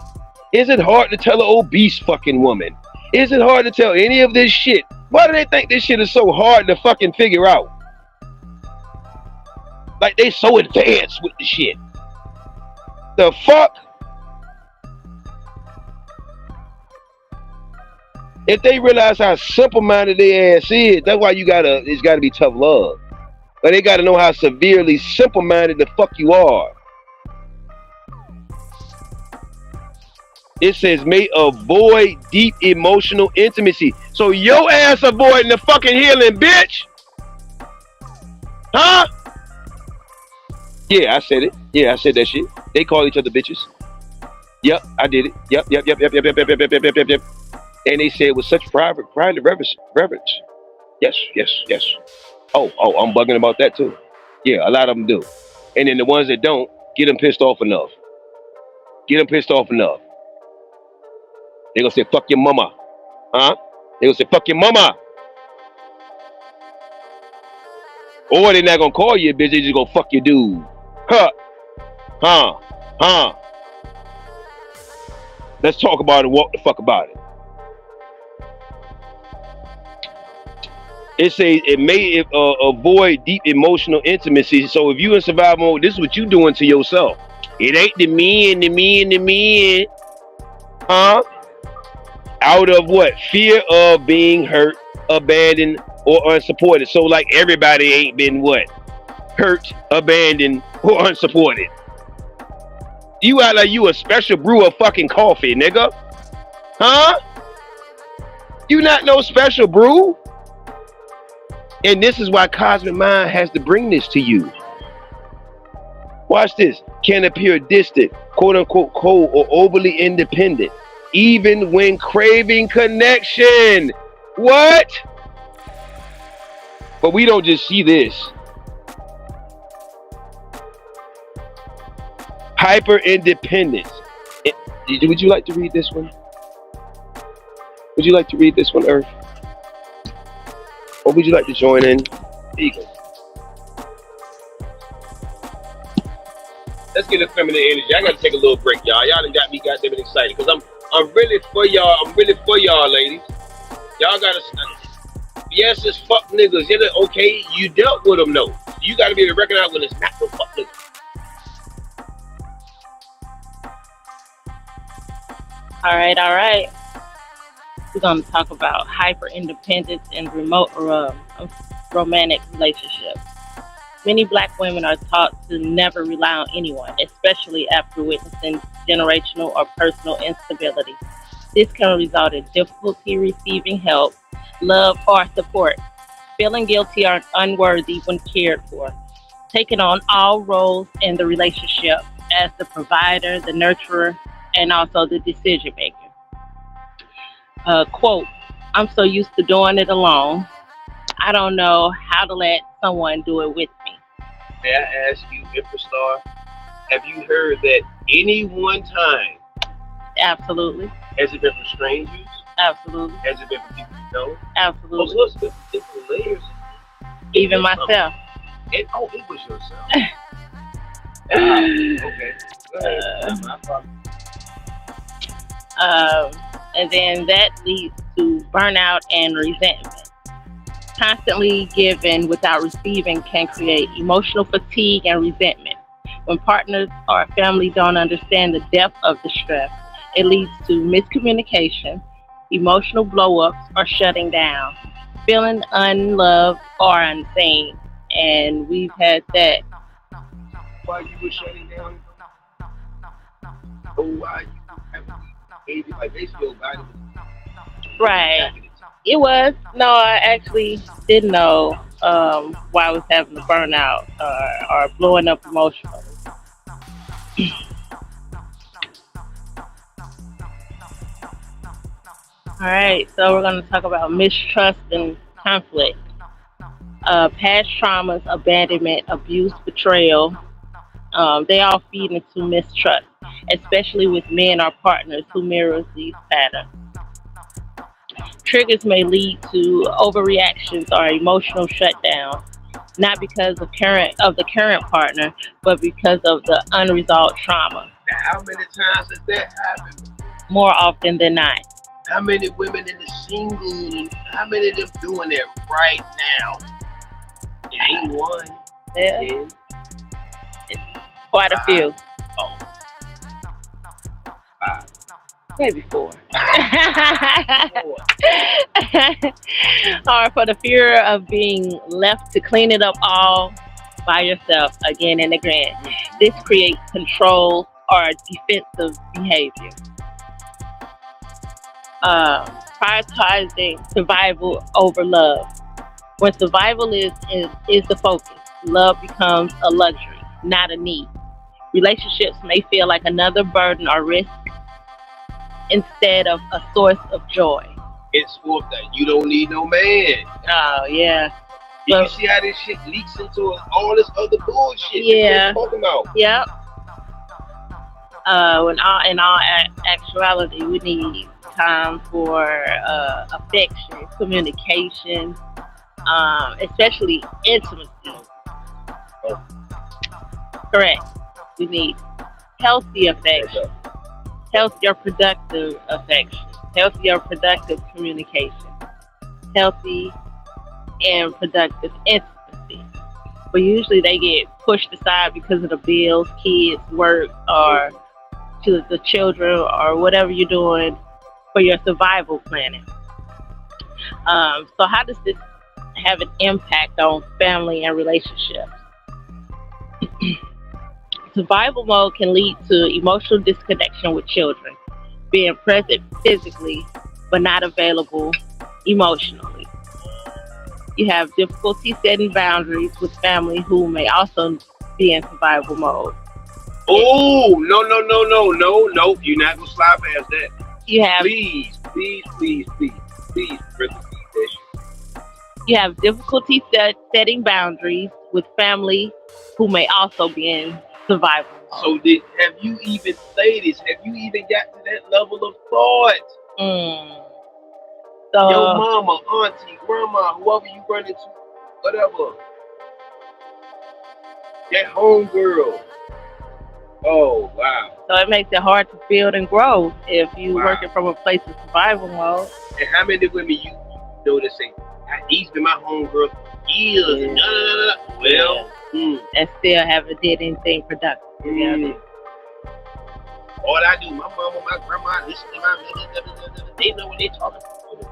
Is it hard to tell an obese fucking woman? Is it hard to tell any of this shit? Why do they think this shit is so hard to fucking figure out? Like they so advanced with the shit. The fuck? If they realize how simple-minded their ass is, that's why it's gotta be tough love. But they gotta know how severely simple-minded the fuck you are. It says may avoid deep emotional intimacy. So your ass avoiding the fucking healing, bitch. Huh? Yeah, I said it. Yeah, I said that shit. They call each other bitches. Yep, I did it. Yep. And they said with such pride and reverence. Yes. Oh, I'm bugging about that too. Yeah, a lot of them do. And then the ones that don't, get them pissed off enough. They gonna say, fuck your mama. Huh? They gonna say, fuck your mama. Or they're not gonna call you a bitch, they just gonna fuck your dude. Huh. Let's talk about it and walk the fuck about it. It says it may avoid deep emotional intimacy. So if you in survival mode, this is what you doing to yourself. It ain't the men. Huh? Out of what? Fear of being hurt, abandoned, or unsupported. So like everybody ain't been what? Hurt, abandoned, or unsupported. You act like you a special brew of fucking coffee, nigga. Huh? You not no special brew? And this is why Cosmic Mind has to bring this to you. Watch this. Can appear distant, quote unquote cold, or overly independent, even when craving connection. What? But we don't just see this. Hyper independence. Would you like to read this one? Would you like to read this one, Earth? Or would you like to join in? There you go. Let's get a feminine energy. I gotta take a little break, y'all. Y'all done got me goddamn excited. Cause I'm really for y'all. I'm really for y'all, ladies. Y'all gotta yes, it's fuck niggas. Yeah, okay, you dealt with them though. You gotta be able to recognize when it's not no fuck niggas. All right. We're going to talk about hyper independence and remote romantic relationships. Many Black women are taught to never rely on anyone, especially after witnessing generational or personal instability. This can result in difficulty receiving help, love, or support, feeling guilty or unworthy when cared for, taking on all roles in the relationship as the provider, the nurturer, and also the decision maker. Quote, I'm so used to doing it alone. I don't know how to let someone do it with me. May I ask you, Infostar, have you heard that any one time? Absolutely. Has it been for strangers? Absolutely. Has it been for people you know? Absolutely. Oh, so it's different layers. Even myself. It was yourself. Okay. Go ahead. And then that leads to burnout and resentment. Constantly giving without receiving can create emotional fatigue and resentment. When partners or family don't understand the depth of the stress, it leads to miscommunication, emotional blow-ups, or shutting down, feeling unloved or unseen. And we've had that. Why you were shutting down? Or why you like basically your body was right. It was. No, I actually didn't know why I was having a burnout or blowing up emotionally. All right, so we're going to talk about mistrust and conflict. Past traumas, abandonment, abuse, betrayal, they all feed into mistrust, especially with men or partners who mirrors these patterns. Triggers may lead to overreactions or emotional shutdown, not because of the current partner, but because of the unresolved trauma. Now, how many times has that happened? More often than not. How many women in the single? How many of them doing it right now? It ain't one. Yeah, Ten, quite a five. few. Oh, five. Maybe four. Four. Or for the fear of being left to clean it up all by yourself again and again. This creates control or defensive behavior. Um, Prioritizing survival over love. When survival is the focus, love becomes a luxury, not a need. Relationships may feel like another burden or risk instead of a source of joy. It's forth that you don't need no man. Oh yeah. You So can see how this shit leaks into all this other bullshit. yeah, That we're talking about. yep. In all actuality, we need time for affection, communication, especially intimacy. Oh, Correct. We need healthy affection, okay. healthier productive affection, healthier productive communication, healthy and productive intimacy. But usually they get pushed aside because of the bills, kids, work, or to the children, or whatever you're doing for your survival planning. So how does this have an impact on family and relationships? Survival mode can lead to emotional disconnection with children, being present physically but not available emotionally. You have difficulty setting boundaries with family who may also be in survival mode. Oh, no. You're not gonna slide past that. You have Please, brother, that shit. you have difficulty setting boundaries with family who may also be in survival So mode. have you even say this? Have you even got to that level of thought? Mm. Your So mama, auntie, grandma, whoever you run into, whatever, that homegirl. Oh wow. so it makes it hard to build and grow if you Wow. working from a place of survival mode. And how many women you know that say, these been my homegirl for years and da. Well, And still haven't did anything productive together. mm, all I do, my mama, my grandma, listen to my they know what they talking about.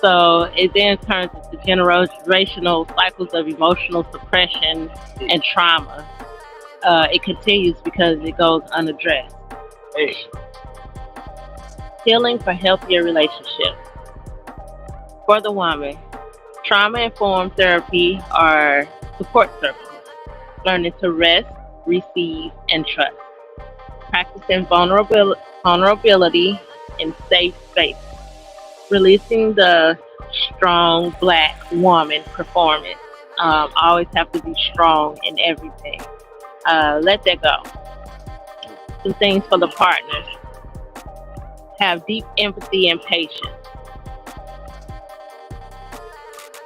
So it then turns into generational cycles of emotional suppression and trauma. It continues because it goes unaddressed. Hey, Healing for healthier relationships. For the woman, trauma informed therapy are support circles, learning to rest, receive, and trust. Practicing vulnerability in safe spaces. Releasing the strong black woman performance. Always have to be strong in everything. Let that go. Some things for the partners. Have deep empathy and patience.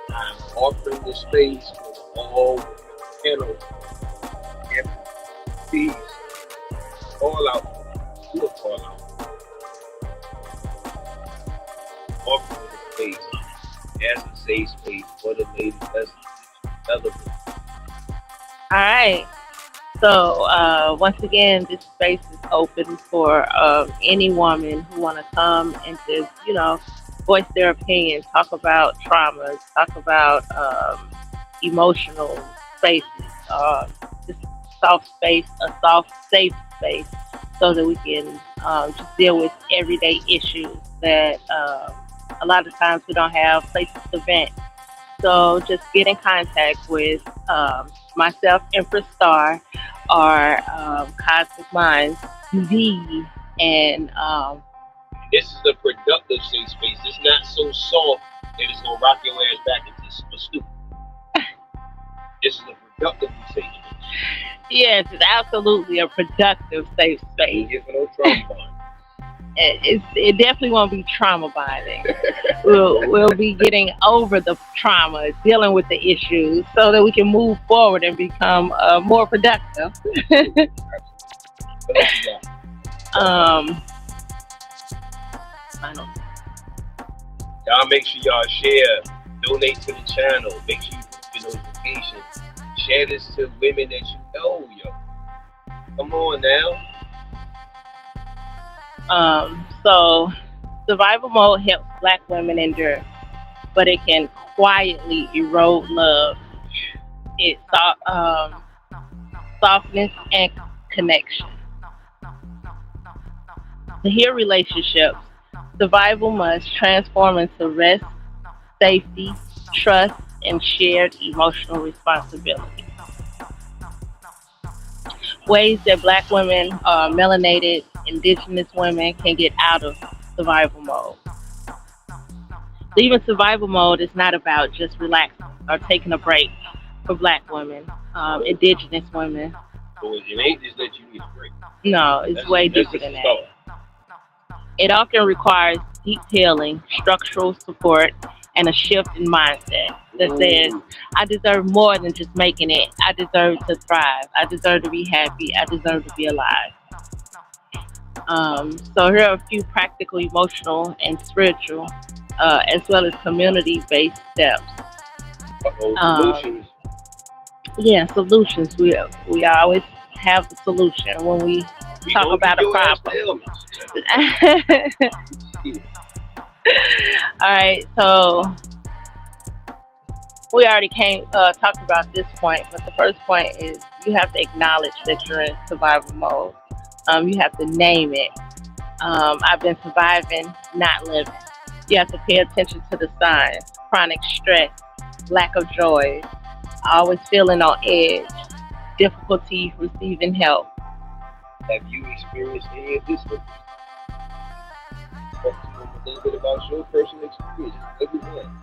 I'm offering the space for all panel and please call out. Do a call out. Offering the space as a safe space for the ladies that's relevant. All right. So once again, this space is open for any woman who want to come and just, voice their opinion, talk about traumas, talk about emotional spaces, just a soft, safe space, so that we can just deal with everyday issues that a lot of times we don't have places to vent. So just get in contact with myself, Empress Star, or Cosmic Minds, the And This is a productive safe space. It's not so soft that it's gonna rock your ass back into stupid. This is a productive safe space. yes, it's absolutely a productive safe space. Get for no trauma bond. It definitely won't be trauma bonding. We'll be getting over the trauma, dealing with the issues, so that we can move forward and become more productive. um, I don't. Y'all make sure y'all share, donate to the channel, make sure you put your notifications, share this to women that you know, yo. Come on now. So survival mode helps Black women endure, but it can quietly erode love. It softness and connection. To heal relationships, survival must transform into rest, safety, trust, and shared emotional responsibility. Ways that Black women, melanated, indigenous women can get out of survival mode. Leaving survival mode is not about just relaxing or taking a break for Black women, indigenous women. So it ain't just that you need a break. No, it's way deeper than that. It often requires deep healing, structural support, and a shift in mindset that says, I deserve more than just making it. I deserve to thrive. I deserve to be happy. I deserve to be alive. So here are a few practical, emotional, and spiritual, as well as community-based steps. Solutions. Yeah, solutions. We always have the solution when we talk about a problem. All right, so we already talked about this point, but the first point is you have to acknowledge that you're in survival mode. You have to name it. I've been surviving, not living. You have to pay attention to the signs: chronic stress, lack of joy, always feeling on edge, difficulty receiving help. Have you experienced any of this? Talk to them a little bit about your personal experience. Everyone.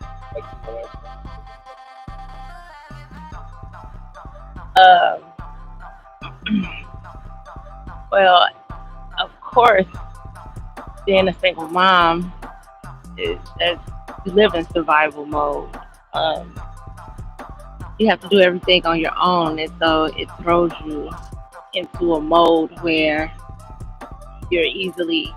Well, of course, being a single mom is that you live in survival mode. You have to do everything on your own, and so it throws you into a mode where you're easily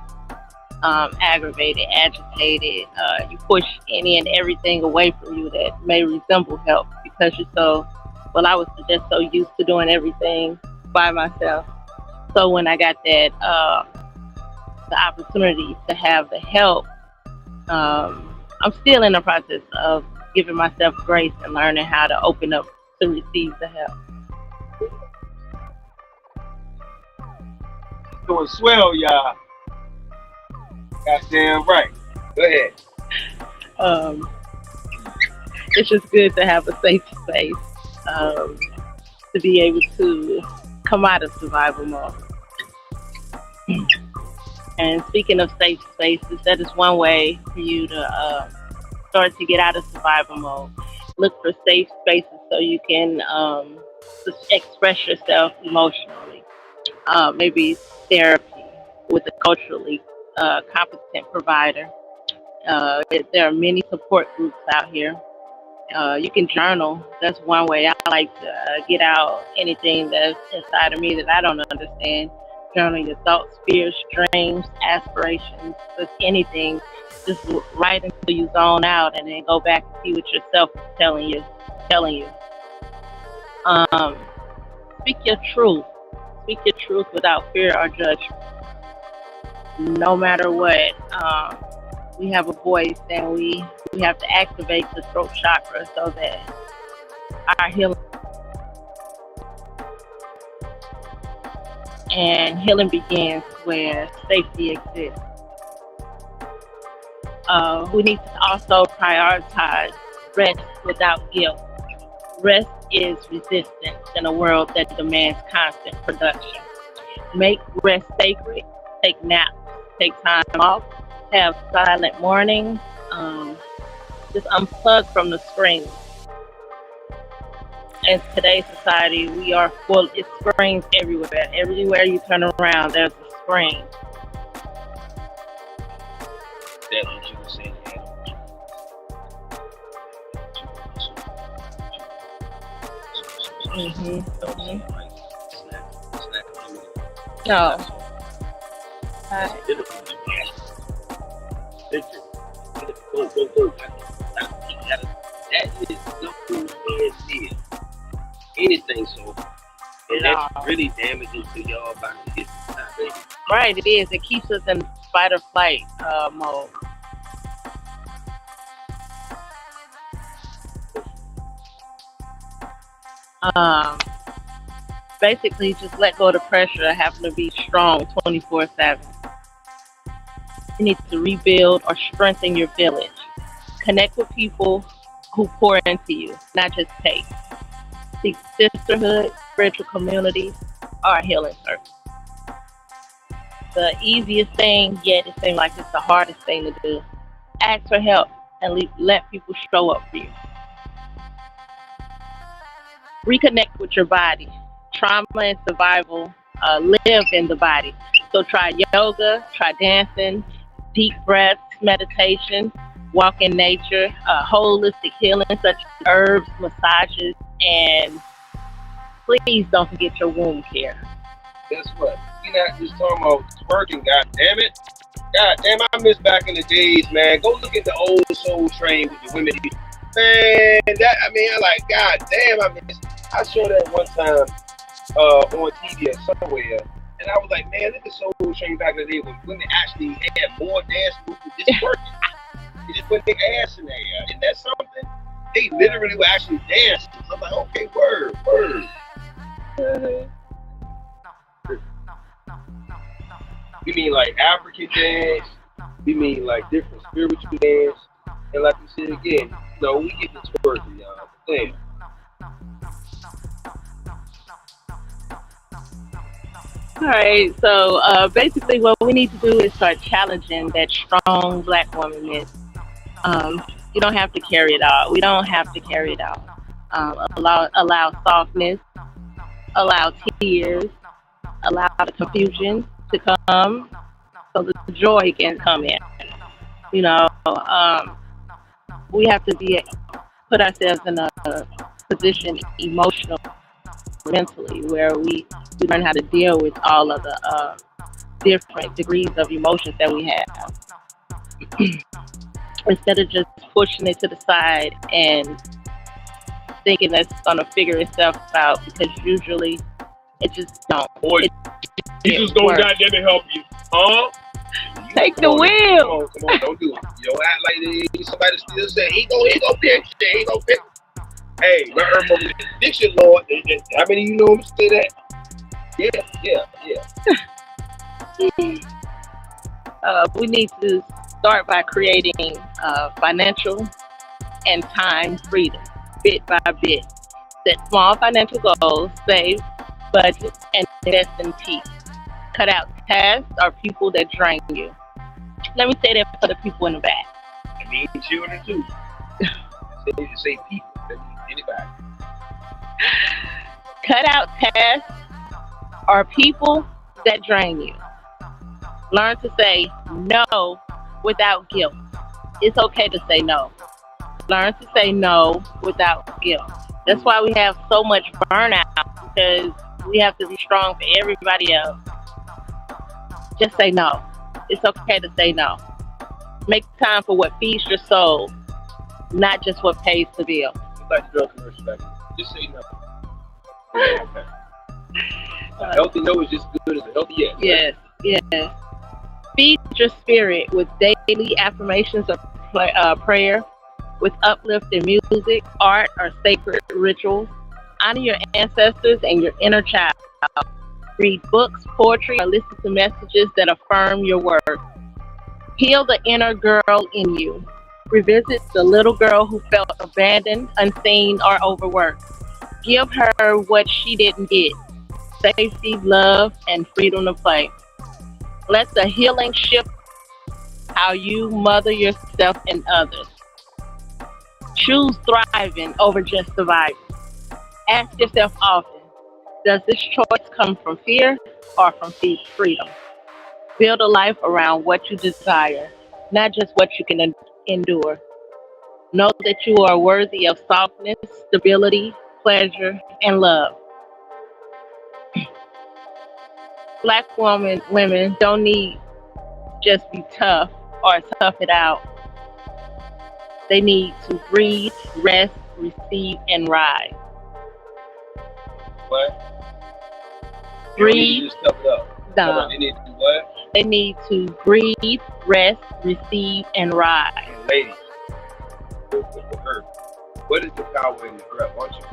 aggravated, agitated. You push any and everything away from you that may resemble help because you're so, well, I was just so used to doing everything by myself. So when I got that, the opportunity to have the help, I'm still in the process of giving myself grace and learning how to open up to receive the help. Doing swell, y'all. Goddamn right. Go ahead. It's just good to have a safe space to be able to come out of survival mode. And speaking of safe spaces, that is one way for you to start to get out of survival mode. Look for safe spaces so you can just express yourself emotionally. Maybe therapy with a culturally competent provider. There are many support groups out here. You can journal. That's one way I like to get out anything that's inside of me that I don't understand. Journal your thoughts, fears, dreams, aspirations, just anything. Just write until you zone out, and then go back and see what yourself is telling you. Speak your truth. Speak your truth without fear or judgment. No matter what, we have a voice, and we have to activate the throat chakra so that our healing begins where safety exists. We need to also prioritize rest without guilt. Rest is resistance in a world that demands constant production. Make rest sacred. take naps, take time off, have silent mornings, just unplug from the screen. In today's society, we are full. It's screens everywhere. Everywhere you turn around, there's a screen. That what you were saying. No. That is no anything so, and that's really damaging to y'all body. Right, it is. It keeps us in fight or flight mode. Basically, just let go of the pressure of having to be strong 24/7. You need to rebuild or strengthen your village. Connect with people who pour into you, not just take. Seek sisterhood, spiritual community, or a healing circle. The easiest thing, yet it seems like it's the hardest thing to do. Ask for help and let people show up for you. Reconnect with your body. Trauma and survival live in the body. So try yoga, try dancing, deep breaths, meditation, walk in nature, holistic healing such as herbs, massages, and please don't forget your wound care. Guess what? We're not just talking about twerking, god damn it. God damn, I miss back in the days, man. Go look at the old Soul Train with the women. Man, I like, god damn, I miss. I saw that one time on TV or somewhere, and I was like, man, look at Soul Train back in the day when women actually had more dance moves than just twerking. They just put their ass in there. Isn't that something? They literally were actually dancing. I'm like, okay, word. You mean like African dance? You mean like different spiritual dance? And like you said again, no, we get the twerking, y'all. Damn. All right, so basically what we need to do is start challenging that strong black woman myth. You don't have to carry it all. We don't have to carry it all. Allow softness, allow tears, allow the confusion to come so the joy can come in. You know, we have to put ourselves in a position emotional, mentally, where we learn how to deal with all of the different degrees of emotions that we have. Instead of just pushing it to the side and thinking that's going to figure itself out, because usually it just don't. Boy, you just don't goddamn it help you, huh? Take the wheel. Come on, don't do it. You don't act like somebody still say he gonna pick. He gonna pick. Hey, my herbal addiction, Lord. How many of you know him say that? Yeah. We need to start by creating financial and time freedom, bit by bit. Set small financial goals, save, budget, and invest in peace. Cut out tasks or people that drain you. Let me say that for the people in the back. I mean children too. Say people. That means anybody. Cut out tasks or people that drain you. Learn to say no without guilt. It's okay to say no. Learn to say no without guilt. That's why we have so much burnout, because we have to be strong for everybody else. Just say no. It's okay to say no. Make time for what feeds your soul, not just what pays the bill. It's like drug commercial back. Just say no. Yeah, okay. A healthy no is just good as a healthy yes. Yes, yes. Feed your spirit with daily affirmations of prayer, with uplifting music, art, or sacred rituals. Honor your ancestors and your inner child. Read books, poetry, or listen to messages that affirm your worth. Heal the inner girl in you. Revisit the little girl who felt abandoned, unseen, or overworked. Give her what she didn't get: safety, love, and freedom to play. Let the healing shift how you mother yourself and others. Choose thriving over just surviving. Ask yourself often, does this choice come from fear or from freedom? Build a life around what you desire, not just what you can endure. Know that you are worthy of softness, stability, pleasure, and love. Black women don't need just be tough or tough it out. They need to breathe, rest, receive, and rise. What? You don't need Breathe. to just tough it up. No. They need to do what? They need to breathe, rest, receive, and rise. And ladies, with her, what is the power in the breath? Why don't you?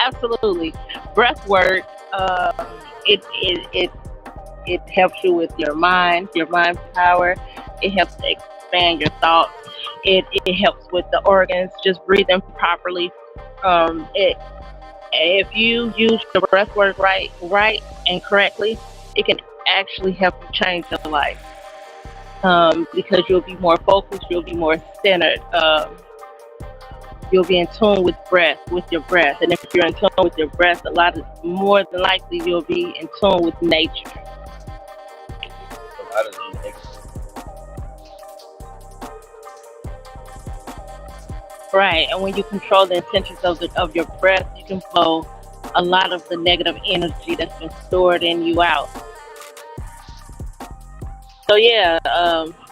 Absolutely. Breath work, it helps you with your mind power. It helps to expand your thoughts. It helps with the organs, just breathing properly. If you use your breath work right and correctly, it can actually help you change your life. Because you'll be more focused, you'll be more centered. You'll be in tune with your breath. And if you're in tune with your breath, more than likely you'll be in tune with nature. Right, and when you control the intentions of your breath, you can blow a lot of the negative energy that's been stored in you out. So yeah,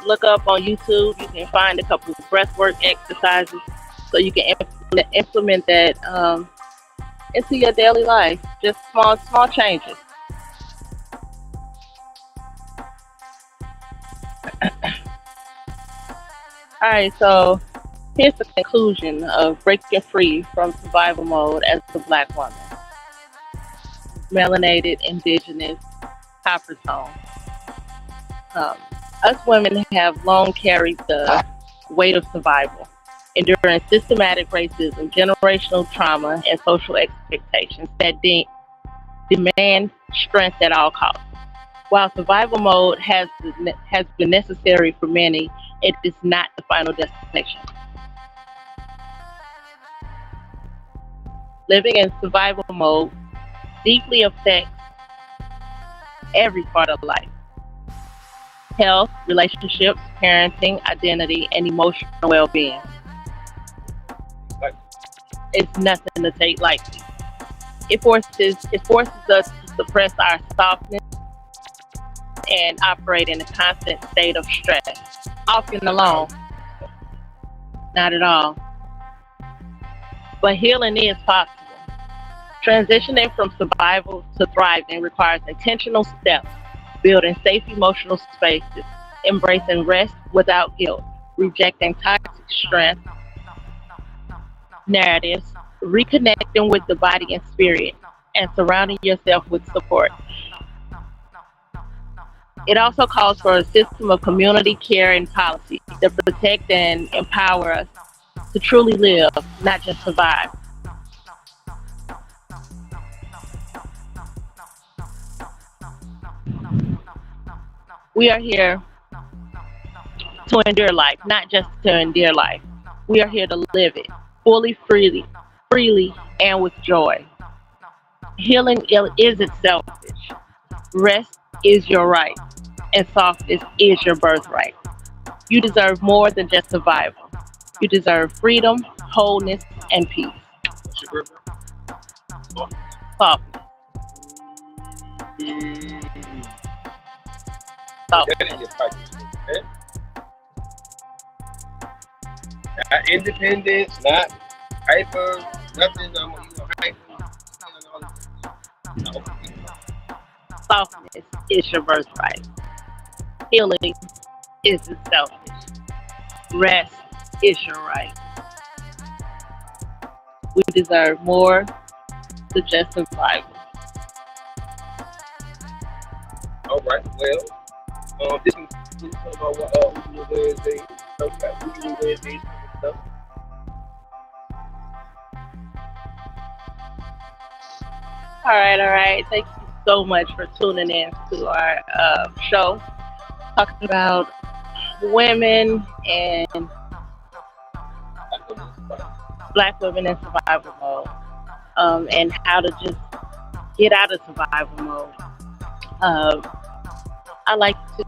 look up on YouTube. You can find a couple of breathwork exercises so you can implement that into your daily life. Just small changes. All right, so here's the conclusion of breaking free from survival mode as a Black woman. Melanated, indigenous, copper tone. Us women have long carried the weight of survival, enduring systematic racism, generational trauma, and social expectations that demand strength at all costs. While survival mode has been necessary for many, it is not the final destination. Living in survival mode deeply affects every part of life: health, relationships, parenting, identity, and emotional well-being. It's nothing to take lightly. It forces us to suppress our softness and operate in a constant state of stress, often alone. Not at all. But healing is possible. Transitioning from survival to thriving requires intentional steps, building safe emotional spaces, embracing rest without guilt, rejecting toxic strength narratives, reconnecting with the body and spirit, and surrounding yourself with support. It also calls for a system of community care and policy that protect and empower us to truly live, not just survive. We are here to endure life, not just to endure life. We are here to live it fully, freely, and with joy. Healing isn't selfish. Rest is your right, and softness is your birthright. You deserve more than just survival. You deserve freedom, wholeness, and peace. Softness. Softness. Not independence, not hyper, nothing. Hyper. No. Softness is your birthright. Healing isn't selfish. Rest is your right. We deserve more than just survival. All right. Well, this is about what Wednesday. know, we got who you with Wednesdays and stuff. All right. Thank you so much for tuning in to our show, talking about women and black women in survival mode, and how to just get out of survival mode. Um, I like to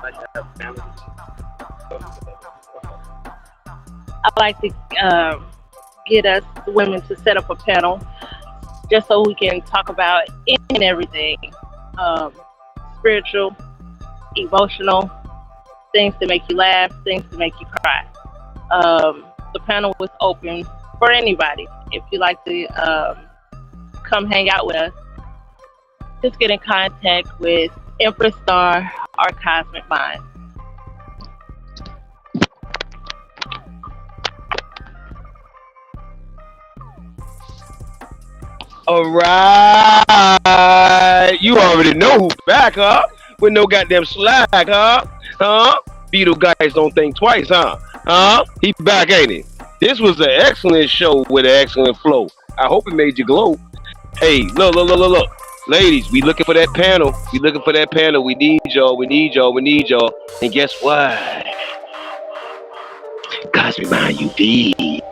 Like have family. I like to get us women to set up a panel just so we can talk about any and everything, um, spiritual, emotional, things to make you laugh, things to make you cry. The panel was open for anybody. If you like to come hang out with us, just get in contact with Empress Star or Cozmik Mind. All right, you already know who's back, huh? With no goddamn slack, huh? Huh? Beetle guys don't think twice, huh? Huh? He back, ain't he? This was an excellent show with an excellent flow. I hope it made you glow. Hey, look. Ladies, we looking for that panel. We looking for that panel. We need y'all. We need y'all. We need y'all. And guess what? Cosmic Mind, you did.